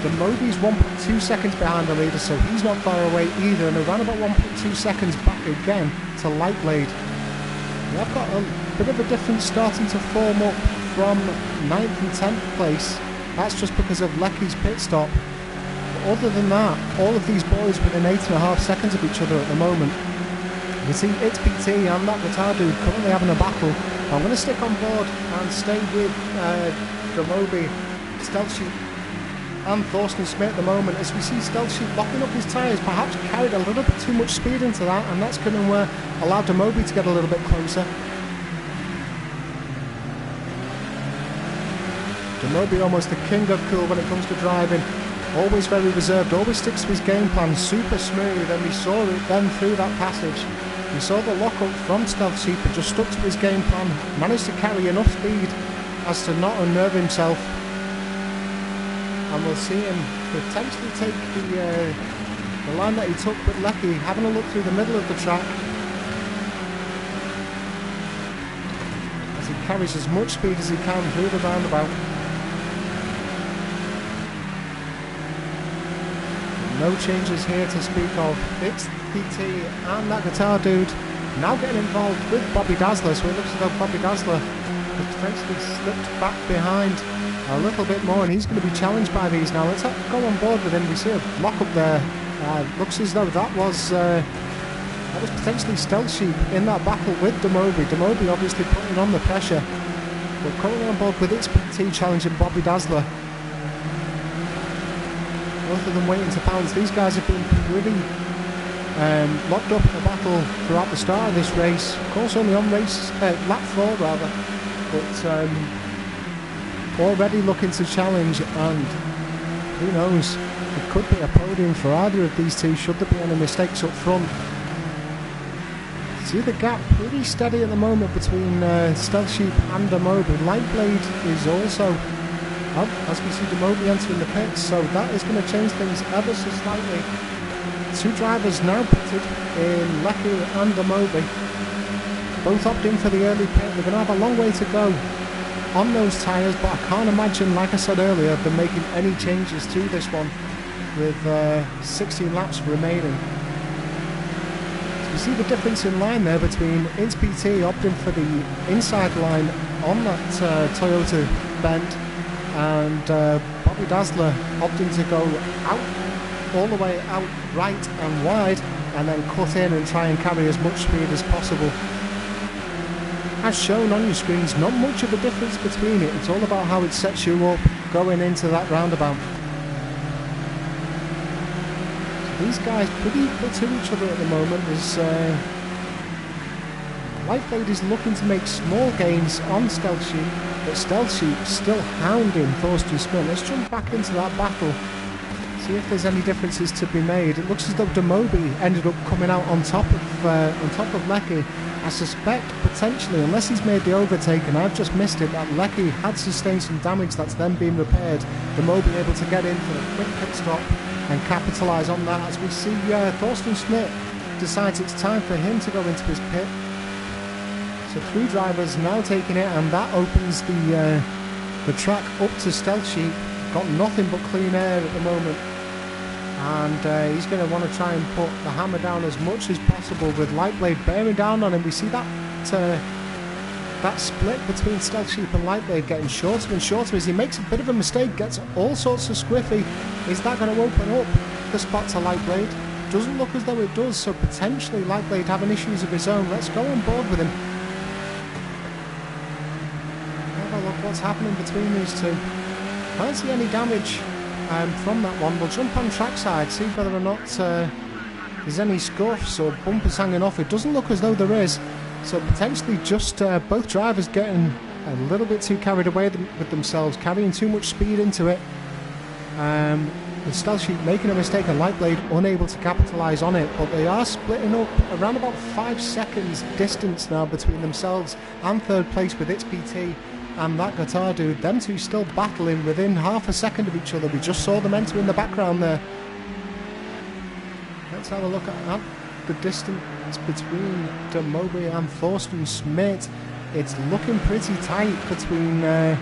Demobi's 1.2 seconds behind the leader, so he's not far away either, and around about 1.2 seconds back again to Lightblade. We have got a bit of a difference starting to form up from 9th and 10th place. That's just because of Lecky's pit stop. But other than that, all of these boys within 8.5 seconds of each other at the moment. You see It's PT and that guitar dude currently having a battle. I'm going to stick on board and stay with Demobi, Stealth Sheep and Thorsten Schmidt at the moment, as we see Stealth Sheep locking up his tyres, perhaps carried a little bit too much speed into that, and that's going to allow Demobi to get a little bit closer. Demobi almost the king of cool when it comes to driving, always very reserved, always sticks to his game plan, super smooth, and we saw it then through that passage. We saw the lock-up from Stealth Sheep and just stuck to his game plan, managed to carry enough speed as to not unnerve himself. And we'll see him potentially take the line that he took with Lecky, having a look through the middle of the track as he carries as much speed as he can through the roundabout. No changes here to speak of. It's PT and that guitar dude now getting involved with Bobby Dazzler, so it looks as though Bobby Dazzler has potentially slipped back behind a little bit more, and he's going to be challenged by these now. Let's go on board with him. We see a lock up there. Looks as though that was potentially Stealth Sheep in that battle with Demobi. Demobi obviously putting on the pressure, but currently on board with It's PT challenging Bobby Dazzler. Both of them waiting to pounce. These guys have been pretty locked up in the battle throughout the start of this race. Of course, only on lap 4 rather, but already looking to challenge, and who knows, it could be a podium for either of these two should there be any mistakes up front. See the gap pretty steady at the moment between Stealth Sheep and Demobi. Lightblade is also up as we see Demobi entering the pits, so that is going to change things ever so slightly. Two drivers now pitted in Lecky and Demobi, both opting for the early pit. They're going to have a long way to go on those tyres, but I can't imagine, like I said earlier, them making any changes to this one with 16 laps remaining. So you see the difference in line there between It's PT opting for the inside line on that Toyota bend, and Bobby Dazzler opting to go out, all the way out right and wide, and then cut in and try and carry as much speed as possible. As shown on your screens, not much of a difference between it. It's all about how it sets you up going into that roundabout. So these guys pretty equal to each other at the moment. As Lightblade is looking to make small gains on Stealth Sheep, but Stealth Sheep still hounding Thorsten Schmidt. Let's jump back into that battle, see if there's any differences to be made. It looks as though Demobi ended up coming out on top of Lecky. I suspect potentially, unless he's made the overtake and I've just missed it, that Lecky had sustained some damage that's then been repaired. Demobi able to get in for a quick pit stop and capitalise on that, as we see Thorsten Schmidt decides it's time for him to go into his pit. So 3 drivers now taking it, and that opens the track up to Stealth Sheep. Got nothing but clean air at the moment, and he's going to want to try and put the hammer down as much as possible with Lightblade bearing down on him. We see that split between Stealth Sheep and Lightblade getting shorter and shorter as he makes a bit of a mistake, gets all sorts of squiffy. Is that going to open up the spot to Lightblade? Doesn't look as though it does, so potentially Lightblade having issues of his own. Let's go on board with him. Have a look what's happening between these two. Can't see any damage from that one. We'll jump on trackside, see whether or not there's any scuffs or bumpers hanging off. It doesn't look as though there is, so potentially just both drivers getting a little bit too carried away with themselves, carrying too much speed into it. The Stealth Sheep making a mistake and Lightblade unable to capitalise on it, but they are splitting up around about 5 seconds distance now between themselves and third place with It's PT and that guitar dude. Them two still battling within half a second of each other. We just saw them enter in the background there. Let's have a look at the distance between Demobi and Thorsten Smith. It's looking pretty tight between the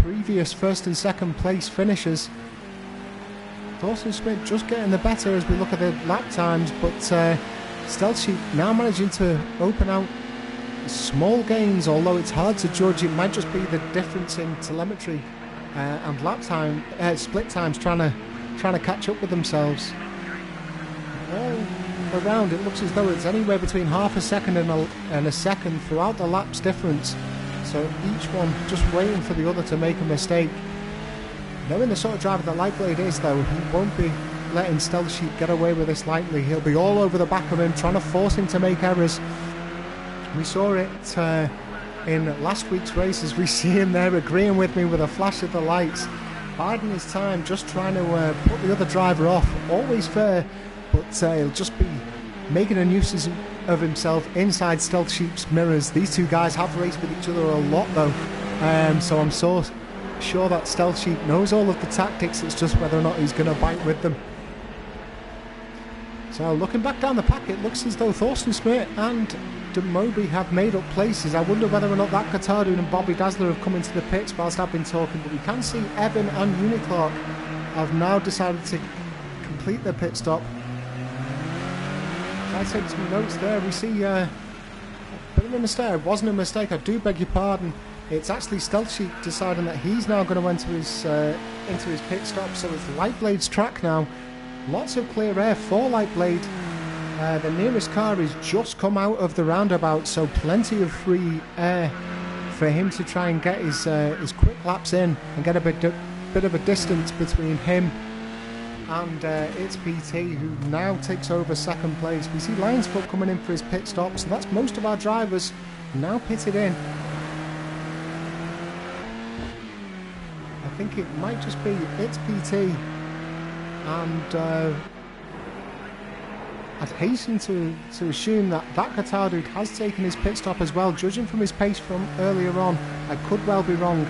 previous first and second place finishers. Thorsten Smith just getting the better as we look at the lap times, but Stealth Sheep now managing to open out small gains, although it's hard to judge. It might just be the difference in telemetry and lap time, split times, trying to catch up with themselves. All around, it looks as though it's anywhere between half a second and a second throughout the laps difference. So each one just waiting for the other to make a mistake. Knowing the sort of driver that Lightblade is, though, he won't be letting Stealth Sheep get away with this lightly. He'll be all over the back of him, trying to force him to make errors. We saw it in last week's races. We see him there agreeing with me with a flash of the lights, biding his time, just trying to put the other driver off. Always fair, but he'll just be making a nuisance of himself inside Stealth Sheep's mirrors. These two guys have raced with each other a lot, though, so I'm so sure that Stealth Sheep knows all of the tactics. It's just whether or not he's going to bite with them. So looking back down the pack, it looks as though Thorsten Smith and Demobi have made up places. I wonder whether or not that guitar dude and Bobby Dazzler have come into the pits whilst I've been talking, but we can see Evan and Uniclark have now decided to complete their pit stop. I take some notes there. We see a bit of a mistake. It wasn't a mistake, I do beg your pardon. It's actually Stealth Sheep deciding that he's now going to enter into his pit stop, so it's Lightblade's track now. Lots of clear air for Lightblade. The nearest car has just come out of the roundabout, so plenty of free air for him to try and get his quick laps in and get a bit of a distance between him and It's PT, who now takes over second place. We see Lionsfoot coming in for his pit stop, so that's most of our drivers now pitted in. I think it might just be It's PT. And I'd hasten to assume that guitar dude has taken his pit stop as well, judging from his pace from earlier on. I could well be wrong.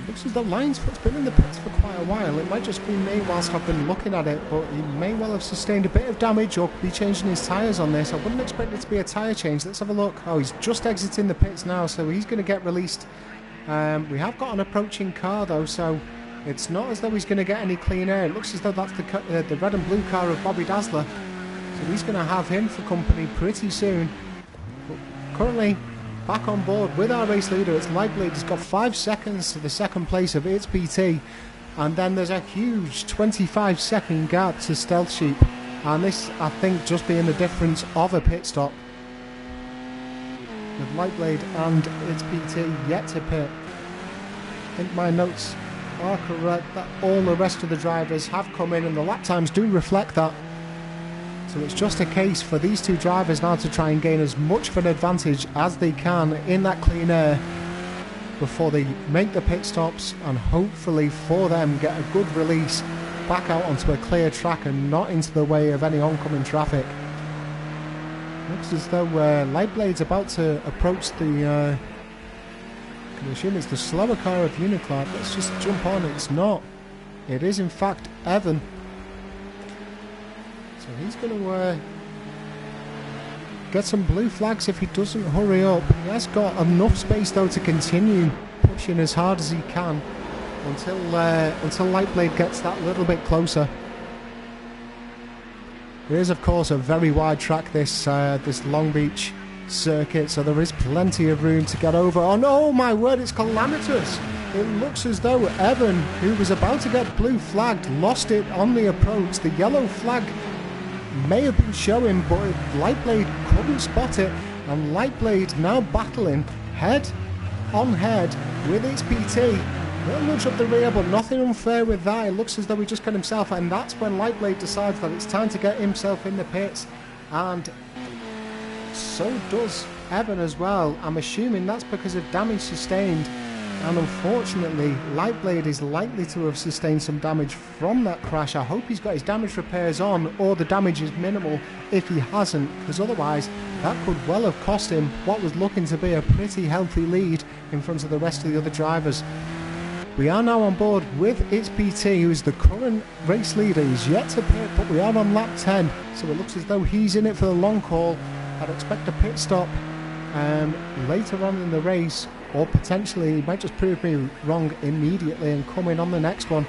Looks as though Lionsfoot's been in the pits for quite a while. It might just be me whilst I've been looking at it, but he may well have sustained a bit of damage or be changing his tyres on this. I wouldn't expect it to be a tyre change. Let's have a look. Oh, he's just exiting the pits now, so he's going to get released. We have got an approaching car though, so it's not as though he's going to get any clean air. It looks as though that's the red and blue car of Bobby Dazzler, so he's going to have him for company pretty soon. But currently back on board with our race leader, it's Lightblade. He's got 5 seconds to the second place of It's PT, and then there's a huge 25-second gap to Stealth Sheep, and this I think just being the difference of a pit stop, with Lightblade and It's PT yet to pit. I think my notes are correct that all the rest of the drivers have come in and the lap times do reflect that. So it's just a case for these two drivers now to try and gain as much of an advantage as they can in that clean air before they make the pit stops, and hopefully for them get a good release back out onto a clear track and not into the way of any oncoming traffic. Looks as though Lightblade's about to approach the I can assume it's the slower car of Uniclark. Let's just jump on. It's not. It is in fact Evan. So he's going to get some blue flags if he doesn't hurry up. He has got enough space though to continue pushing as hard as he can until Lightblade gets that little bit closer. It is of course a very wide track, this Long Beach circuit, so there is plenty of room to get over. Oh no, my word, it's calamitous. It looks as though Evan, who was about to get blue flagged, lost it on the approach. The yellow flag may have been showing, but Lightblade couldn't spot it, and Lightblade now battling head on head with its PT. Little nudge up the rear, but nothing unfair with that. It looks as though he just got himself, and that's when Lightblade decides that it's time to get himself in the pits, and so does Evan as well. I'm assuming that's because of damage sustained, and unfortunately Lightblade is likely to have sustained some damage from that crash. I hope he's got his damage repairs on, or the damage is minimal if he hasn't, because otherwise that could well have cost him what was looking to be a pretty healthy lead in front of the rest of the other drivers. We are now on board with its PT, who is the current race leader. He's yet to pit, but we are on lap 10, so it looks as though he's in it for the long haul. I'd expect a pit stop later on in the race, or potentially he might just prove me wrong immediately and come in on the next one.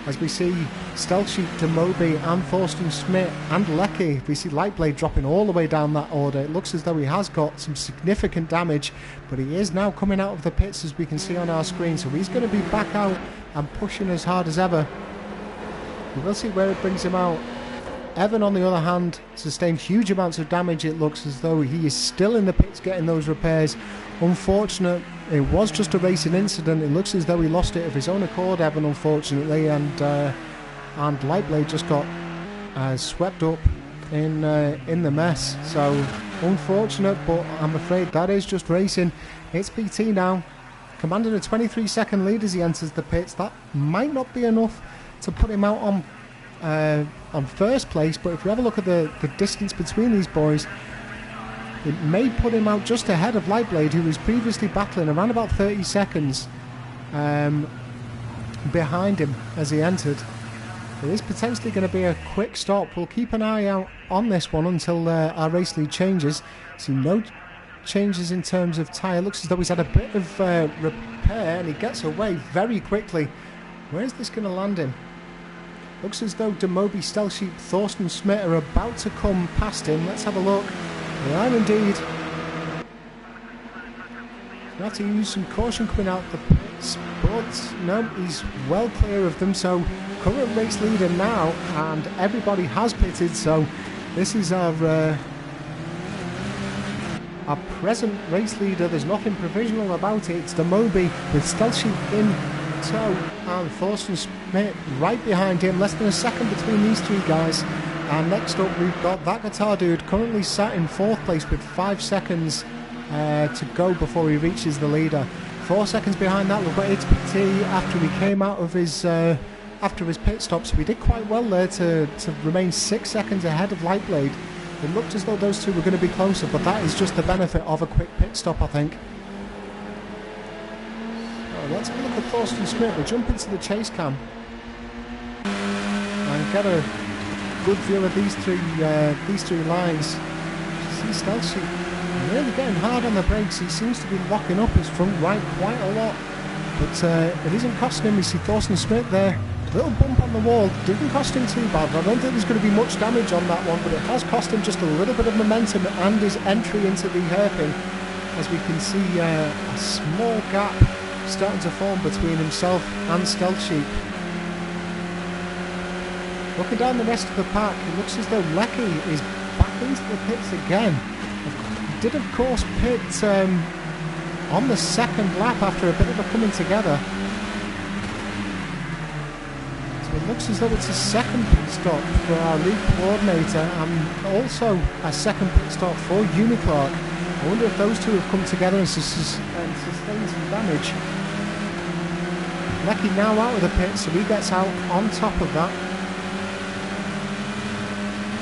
As we see Stealth Sheep, Demobi and Thorsten Schmidt and Lecky, we see Lightblade dropping all the way down that order. It looks as though he has got some significant damage, but he is now coming out of the pits, as we can see on our screen, so he's going to be back out and pushing as hard as ever. We will see where it brings him out. Evan, on the other hand, sustained huge amounts of damage. It looks as though he is still in the pits getting those repairs. Unfortunate, it was just a racing incident. It looks as though he lost it of his own accord, Evan, unfortunately, and Lightblade just got swept up in the mess. So unfortunate, but I'm afraid that is just racing. It's PT now, commanding a 23-second lead as he enters the pits. That might not be enough to put him out on first place, but if we have a look at the distance between these boys, it may put him out just ahead of Lightblade, who was previously battling around about 30 seconds behind him as he entered. It is potentially going to be a quick stop. We'll keep an eye out on this one until our race lead changes. See no changes in terms of tyre. Looks as though he's had a bit of repair, and he gets away very quickly. Where's this going to land him? Looks as though Demobi, Stealth Sheep, Thorsten Schmidt are about to come past him. Let's have a look. They are indeed. You have to use some caution coming out the pits, but no, he's well clear of them. So current race leader now, and everybody has pitted. So this is our present race leader. There's nothing provisional about it. It's Demobi with Stealth Sheep in tow, and Thorsten Schmidt right behind him. Less than a second between these three guys. And next up we've got that guitar dude, currently sat in 4th place with 5 seconds to go before he reaches the leader. 4 seconds behind that we've got HPT after he came out of his pit stop, so he did quite well there to remain 6 seconds ahead of Lightblade. It looked as though those two were going to be closer, but that is just the benefit of a quick pit stop, I think. Let's have a look at Thorsten Schmidt. We'll jump into the chase cam and get a good view of these three lines. See Stealth Sheep really getting hard on the brakes. He seems to be locking up his front right quite a lot, but it isn't costing him. We see Thorsten Schmidt there, little bump on the wall, didn't cost him too bad. I don't think there's going to be much damage on that one, but it has cost him just a little bit of momentum and his entry into the hairpin, as we can see a small gap starting to form between himself and Stealth Sheep. Looking down the rest of the pack, it looks as though Lecky is back into the pits again. He did of course pit on the second lap after a bit of a coming together. So it looks as though it's a second pit stop for our lead coordinator, and also a second pit stop for Uniclark. I wonder if those two have come together and sustained some damage. Lecky now out of the pit, so he gets out on top of that.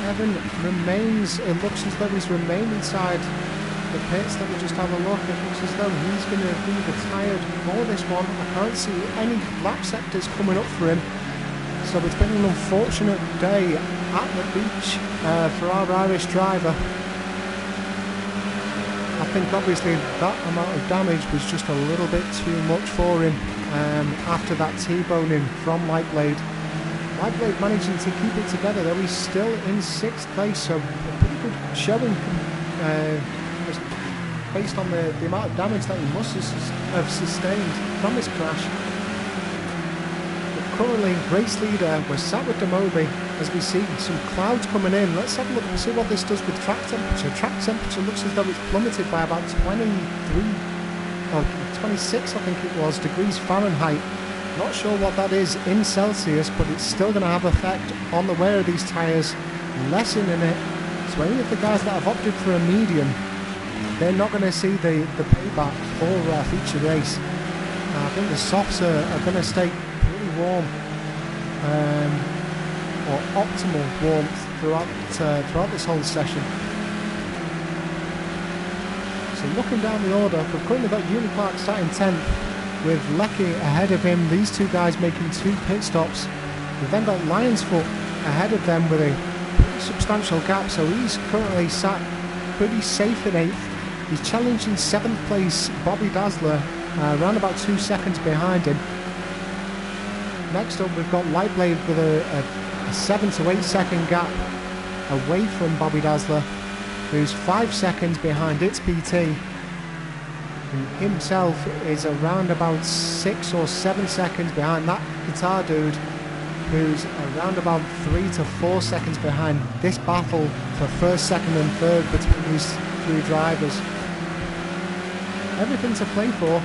Evan remains, it looks as though he's remained inside the pits. Let me just have a look. It looks as though he's going to be retired for this one. I can't see any lap sectors coming up for him. So it's been an unfortunate day at the beach for our Irish driver. I think obviously that amount of damage was just a little bit too much for him after that T-boning from Lightblade. Lightblade managing to keep it together though. He's still in 6th place, so a pretty good showing based on the amount of damage that he must have sustained from his crash. But currently, race leader, we're sat with Demobi as we see some clouds coming in. Let's have a look and see what this does with track temperature. Track temperature looks as though it's plummeted by about 26 I think it was, degrees Fahrenheit. Not sure what that is in Celsius, but it's still going to have effect on the wear of these tyres, lessening it. So any of the guys that have opted for a medium, they're not going to see the payback for a feature race. I think the softs are going to stay pretty warm, or optimal warmth throughout this whole session. So looking down the order, we've currently got Unipark starting 10th with Lecky ahead of him. These two guys making 2 pit stops. We've then got Lionsfoot ahead of them with a pretty substantial gap, so he's currently sat pretty safe in 8th. He's challenging 7th place Bobby Dazzler, around about 2 seconds behind him. Next up we've got Lightblade with a 7 to 8 second gap away from Bobby Dazzler, who's 5 seconds behind its PT. Who himself is around about 6 or 7 seconds behind that guitar dude, who's around about 3 to 4 seconds behind this battle for 1st, 2nd and 3rd between these 3 drivers. Everything to play for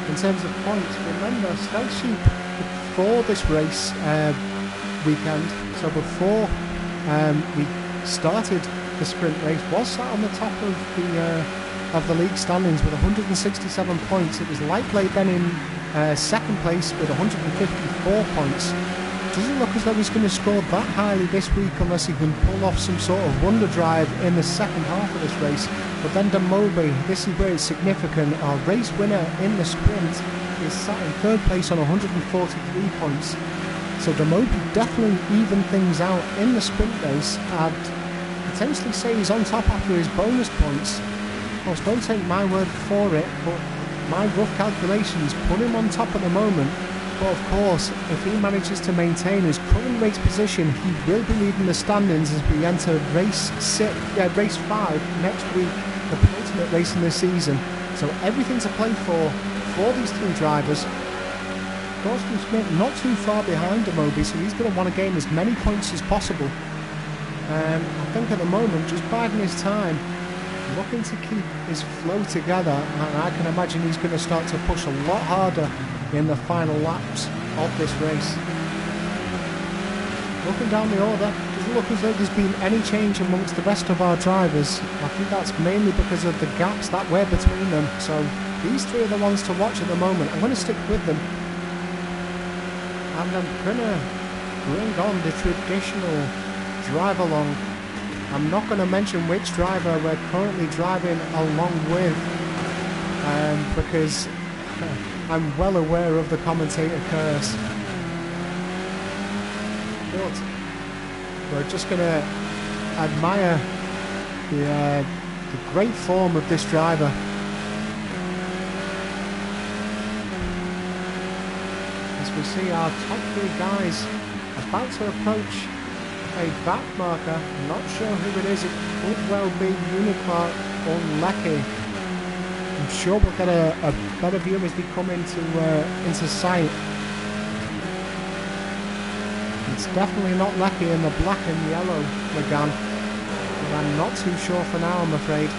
in terms of points. Remember, Stealth Sheep before this race weekend, so before we started the sprint race, was sat on the top of the league standings with 167 points. It was Lightblade then in 2nd place with 154 points. Doesn't look as though he's going to score that highly this week unless he can pull off some sort of wonder drive in the second half of this race. But then Demobi, this is where it's significant, our race winner in the sprint is sat in 3rd place on 143 points. So Demobi definitely evened things out in the sprint race and potentially say he's on top after his bonus points. Of course, don't take my word for it, but my rough calculations put him on top at the moment. But of course, if he manages to maintain his current race position, he will be leading the standings as we enter race 5 next week, the penultimate race in the season. So everything to play for these 3 drivers. Gordon Smith not too far behind Demobi, so he's going to want to gain as many points as possible. I think at the moment, just biding his time, looking to keep his flow together, and I can imagine he's going to start to push a lot harder in the final laps of this race. Looking down the order, doesn't look as though there's been any change amongst the rest of our drivers. I think that's mainly because of the gaps that were between them. So these 3 are the ones to watch at the moment. I'm going to stick with them, and I'm going to bring on the traditional drive along. I'm not going to mention which driver we're currently driving along with, because I'm well aware of the commentator curse. But we're just going to admire the great form of this driver. As we see our top 3 guys about to approach a back marker. Not sure who it is. It could well be Unipark or Lecky. I'm sure we'll get a better view as they come into sight. It's definitely not Lecky in the black and yellow Megane, but I'm not too sure for now, I'm afraid.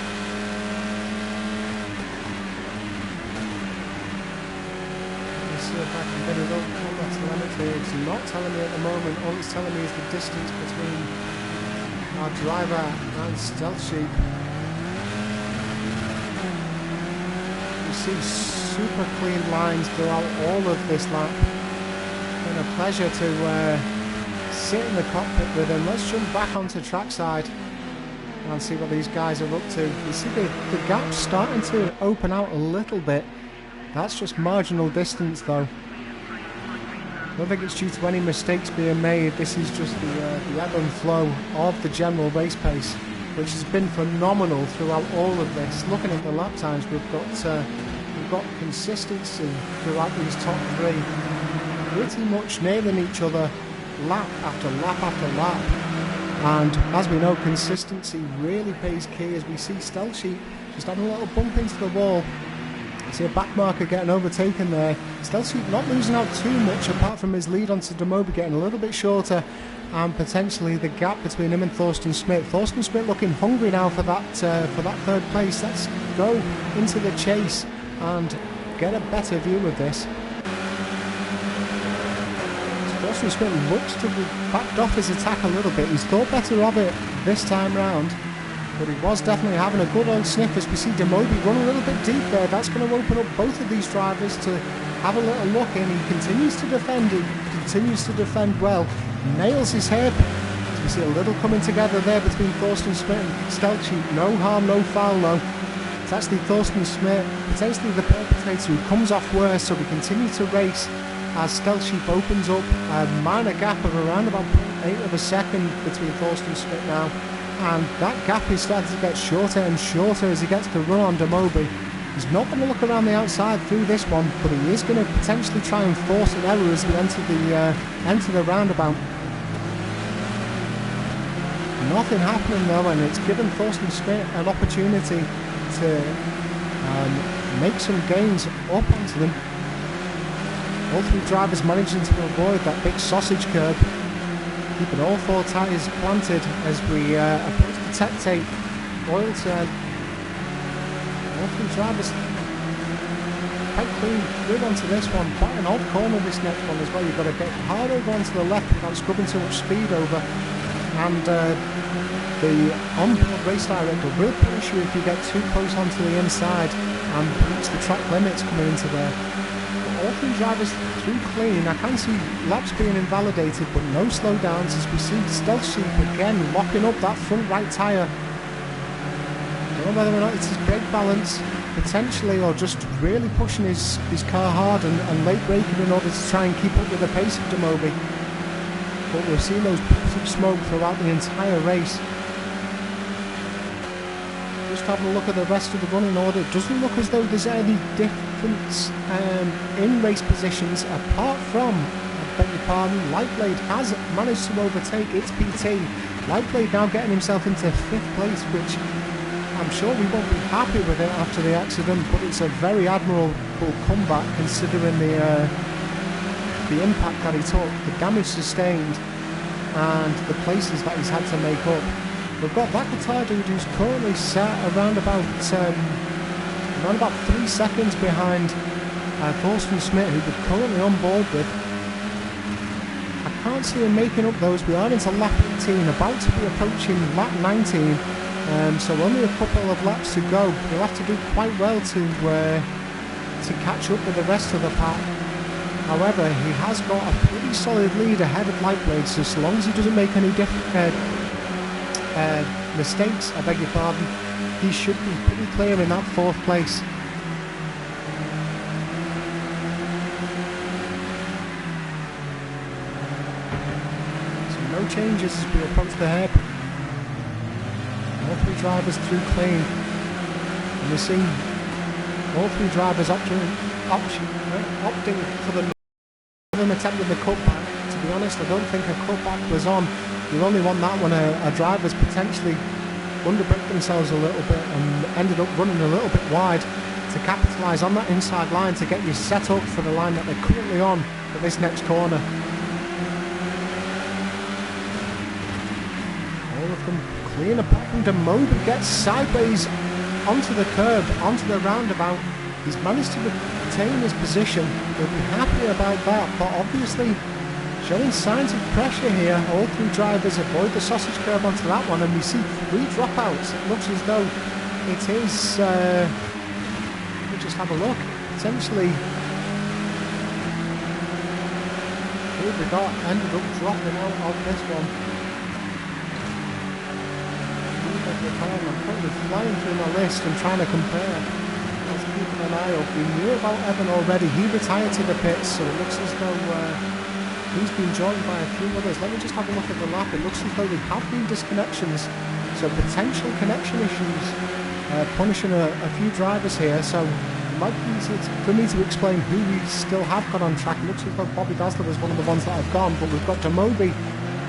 See if I can get it up on that telemetry. It's not telling me at the moment. All it's telling me is the distance between our driver and Stealth Sheep. You see super clean lines throughout all of this lap. It's been a pleasure to sit in the cockpit with him. Let's jump back onto trackside and see what these guys are up to. You see the gap's starting to open out a little bit. That's just marginal distance though. I don't think it's due to any mistakes being made. This is just the ebb and flow of the general race pace, which has been phenomenal throughout all of this. Looking at the lap times, we've got consistency throughout these top three, pretty much nailing each other lap after lap after lap. And as we know, consistency really pays key, as we see Stealth Sheep just having a little bump into the wall. See a back marker getting overtaken there. Stealth Sheep not losing out too much, apart from his lead onto Demobi getting a little bit shorter, and potentially the gap between him and Thorsten Schmidt. Thorsten Schmidt looking hungry now for that third place. Let's go into the chase and get a better view of this. Thorsten Schmidt looks to have backed off his attack a little bit. He's thought better of it this time round, but he was definitely having a good old sniff as we see Demobi run a little bit deep there. That's going to open up both of these drivers to have a little look in. He continues to defend. He continues to defend well. Nails his hair. As we see a little coming together there between Thorsten Schmidt and Stealth Sheep. No harm, no foul though. It's actually Thorsten Schmidt, potentially the perpetrator, who comes off worse, so we continue to race as Stealth Sheep opens up a minor gap of around about 0.8 of a second between Thorsten Schmidt now. And that gap is starting to get shorter and shorter as he gets to run on Demobi. He's not going to look around the outside through this one, but he is going to potentially try and force an error as we enter the roundabout. Nothing happening though, and it's given Thorsten Schmidt an opportunity to make some gains up onto them. All three drivers managing to avoid that big sausage curb, keeping all four tyres planted as we approach the tech tape oil turn. All three drivers quite clean through onto this one. Quite an odd corner this next one as well. You've got to get hard over onto the left without scrubbing too much speed over. And the onboard race director will punish you if you get too close onto the inside and reach the track limits coming into there. All three drivers through clean. I can see laps being invalidated, but no slowdowns as we see Stealth Sheep again locking up that front right tyre. Don't know whether or not it's his brake balance potentially, or just really pushing his car hard and late braking in order to try and keep up with the pace of Demobi. But we've seen those puffs of smoke throughout the entire race. Just having a look at the rest of the running order, it doesn't look as though there's any difference in race positions, apart from, I beg your pardon, Lightblade has managed to overtake its PT. Lightblade now getting himself into 5th place, which I'm sure we won't be happy with it after the accident, but it's a very admirable comeback considering the impact that he took, the damage sustained, and the places that he's had to make up. We've got Vakatar who's currently sat around about 3 seconds behind Thorsten Schmidt, who we're currently on board with. I can't see him making up those. We are into lap 18, about to be approaching lap 19, so only a couple of laps to go. He'll have to do quite well to catch up with the rest of the pack. However, he has got a pretty solid lead ahead of Lightblade, so long as he doesn't make any mistakes, I beg your pardon, he should be pretty clear in that 4th place. So no changes as we approach the hairpin. All three drivers through clean, and we're seeing all three drivers opting for the attempting the cutback. To be honest, I don't think a cutback was on. You only want that when a driver's potentially underbraked themselves a little bit and ended up running a little bit wide to capitalise on that inside line to get you set up for the line that they're currently on at this next corner. All of them clean apart from Demobi, gets sideways onto the curb, onto the roundabout. He's managed to retain his position. We'll be happy about that, but obviously showing signs of pressure here. All three drivers avoid the sausage curb onto that one, and we see 3 dropouts. It looks as though it is, we'll just have a look, essentially who we got ended up dropping out of this one. I'm currently flying through my list and trying to compare. I was keeping an eye up. We knew about Evan already. He retired to the pits, so it looks as though he's been joined by a few others. Let me just have a look at the lap. It looks as though there have been disconnections, so potential connection issues punishing a few drivers here. So it might be easy for me to explain who we still have got on track. It looks as though Bobby Dazzler was one of the ones that have gone, but we've got Demobi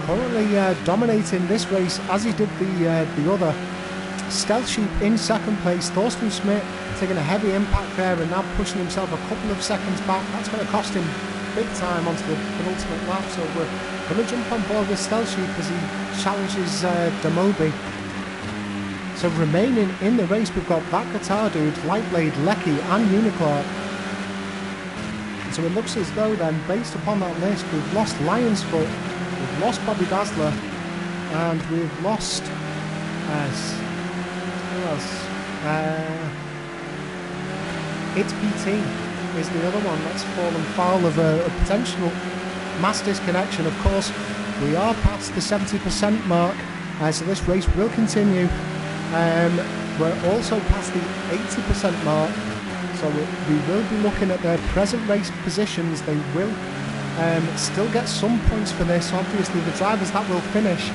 currently dominating this race as he did the other. Stealth Sheep in second place. Thorsten Schmidt taking a heavy impact there and now pushing himself a couple of seconds back. That's going to cost him big time onto the penultimate lap, so we're going to jump on board with Stealth Sheep as he challenges Demobi. So remaining in the race, we've got that Guitar Dude, Lightblade, Lecky and Uniclark. So it looks as though then, based upon that list, we've lost Lion's Foot, we've lost Bobby Dazzler, and we've lost who else? It's PT is the other one that's fallen foul of a potential mass disconnection. Of course, we are past the 70% mark, so this race will continue. We're also past the 80% mark, so we will be looking at their present race positions. They will still get some points for this. Obviously, the drivers that will finish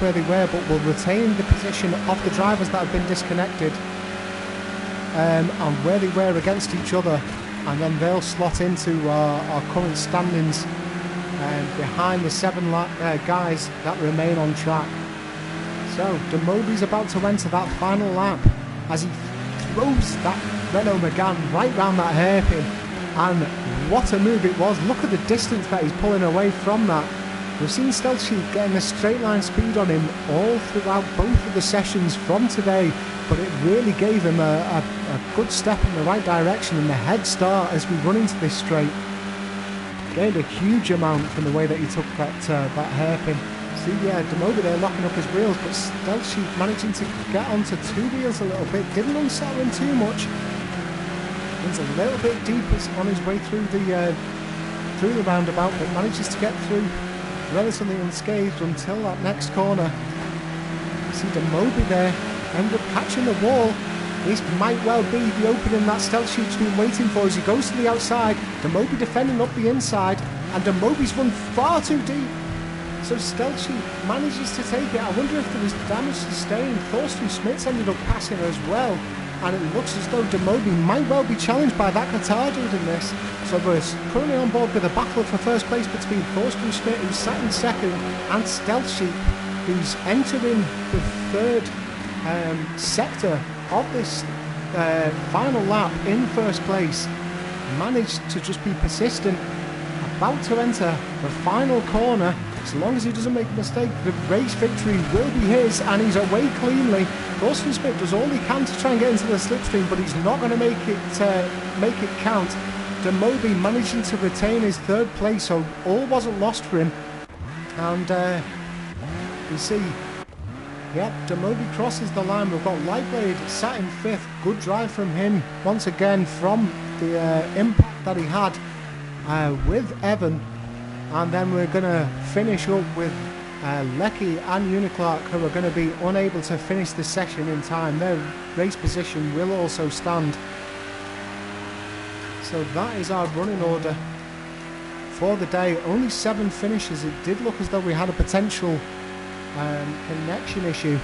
where they were, but will retain the position of the drivers that have been disconnected and where they were against each other, and then they'll slot into our current standings behind the 7 guys that remain on track. So Demobi's about to enter that final lap as he throws that Renault Megane right round that hairpin, and what a move it was. Look at the distance that he's pulling away from that. We've seen Stealth Sheep getting a straight line speed on him all throughout both of the sessions from today, but it really gave him a good step in the right direction and the head start as we run into this straight. Gained a huge amount from the way that he took that hairpin. See, Demobi there locking up his wheels, but Stealth Sheep managing to get onto 2 wheels a little bit. Didn't unsettle him too much. He's a little bit deeper on his way through the roundabout, but manages to get through relatively unscathed until that next corner. You see Demobi there end up catching the wall. This might well be the opening that Stealth Sheep's been waiting for as he goes to the outside. Demobi defending up the inside, and Demobi's run far too deep. So Stealth Sheep manages to take it. I wonder if there was damage sustained. Thorsten Schmitz ended up passing her as well, and it looks as though Demobi might well be challenged by that Guitar Dude in this. So we're currently on board with a battle for first place between Thorsten Schmidt, who's sat in second, and Stealth Sheep, who's entering the third sector of this final lap in first place. Managed to just be persistent, about to enter the final corner. As long as he doesn't make a mistake, the race victory will be his, and he's away cleanly. Thorsten Schmidt does all he can to try and get into the slipstream, but he's not going to make it count. Demobi managing to retain his third place, so all wasn't lost for him. And you see, yep, Demobi crosses the line. We've got Lightblade sat in fifth. Good drive from him once again from the impact that he had with Evan. And then we're going to finish up with Lecky and Uniclark, who are going to be unable to finish the session in time. Their race position will also stand. So that is our running order for the day. Only 7 finishes. It did look as though we had a potential connection issue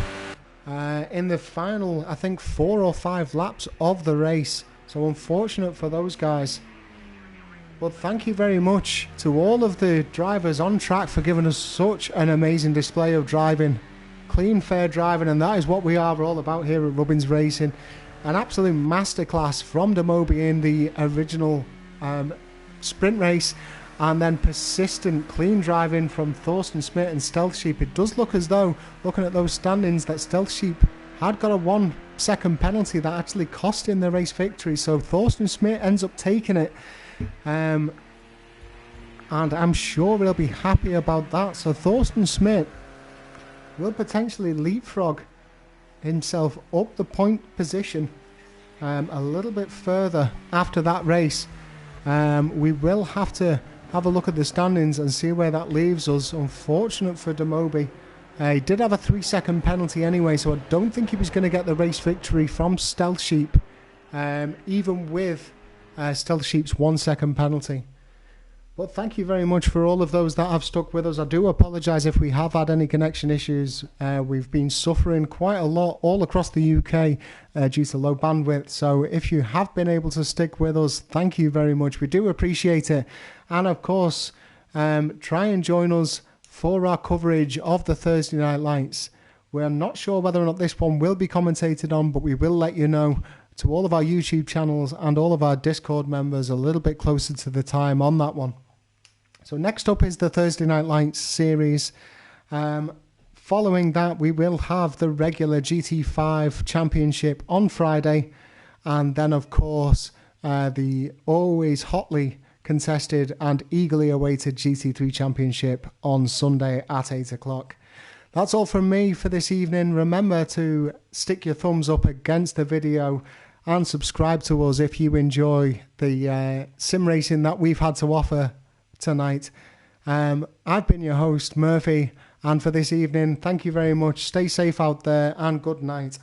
in the final, I think, 4 or 5 laps of the race. So unfortunate for those guys. But thank you very much to all of the drivers on track for giving us such an amazing display of driving. Clean, fair driving, and that is what we are all about here at Rubbins Racing. An absolute masterclass from Demobi in the original sprint race, and then persistent, clean driving from Thorsten Schmidt and Stealth Sheep. It does look as though, looking at those standings, that Stealth Sheep had got a 1-second penalty that actually cost him the race victory. So Thorsten Schmidt ends up taking it. And I'm sure he'll be happy about that. So Thorsten Schmidt will potentially leapfrog himself up the point position a little bit further after that race. We will have to have a look at the standings and see where that leaves us. Unfortunate for Demobi. He did have a 3-second penalty anyway, so I don't think he was going to get the race victory from Stealth Sheep, even with Stealth Sheep's 1-second penalty. But thank you very much for all of those that have stuck with us. I do apologise if we have had any connection issues. We've been suffering quite a lot all across the UK due to low bandwidth. So if you have been able to stick with us, thank you very much. We do appreciate it. And of course, try and join us for our coverage of the Thursday Night Lights. We're not sure whether or not this one will be commentated on, but we will let you know to all of our YouTube channels and all of our Discord members a little bit closer to the time on that one. So next up is the Thursday Night Lights series. Following that, we will have the regular GT5 Championship on Friday. And then, of course, the always hotly contested and eagerly awaited GT3 Championship on Sunday at 8 o'clock. That's all from me for this evening. Remember to stick your thumbs up against the video and subscribe to us if you enjoy the sim racing that we've had to offer tonight. I've been your host, Murphy, and for this evening, thank you very much. Stay safe out there and good night.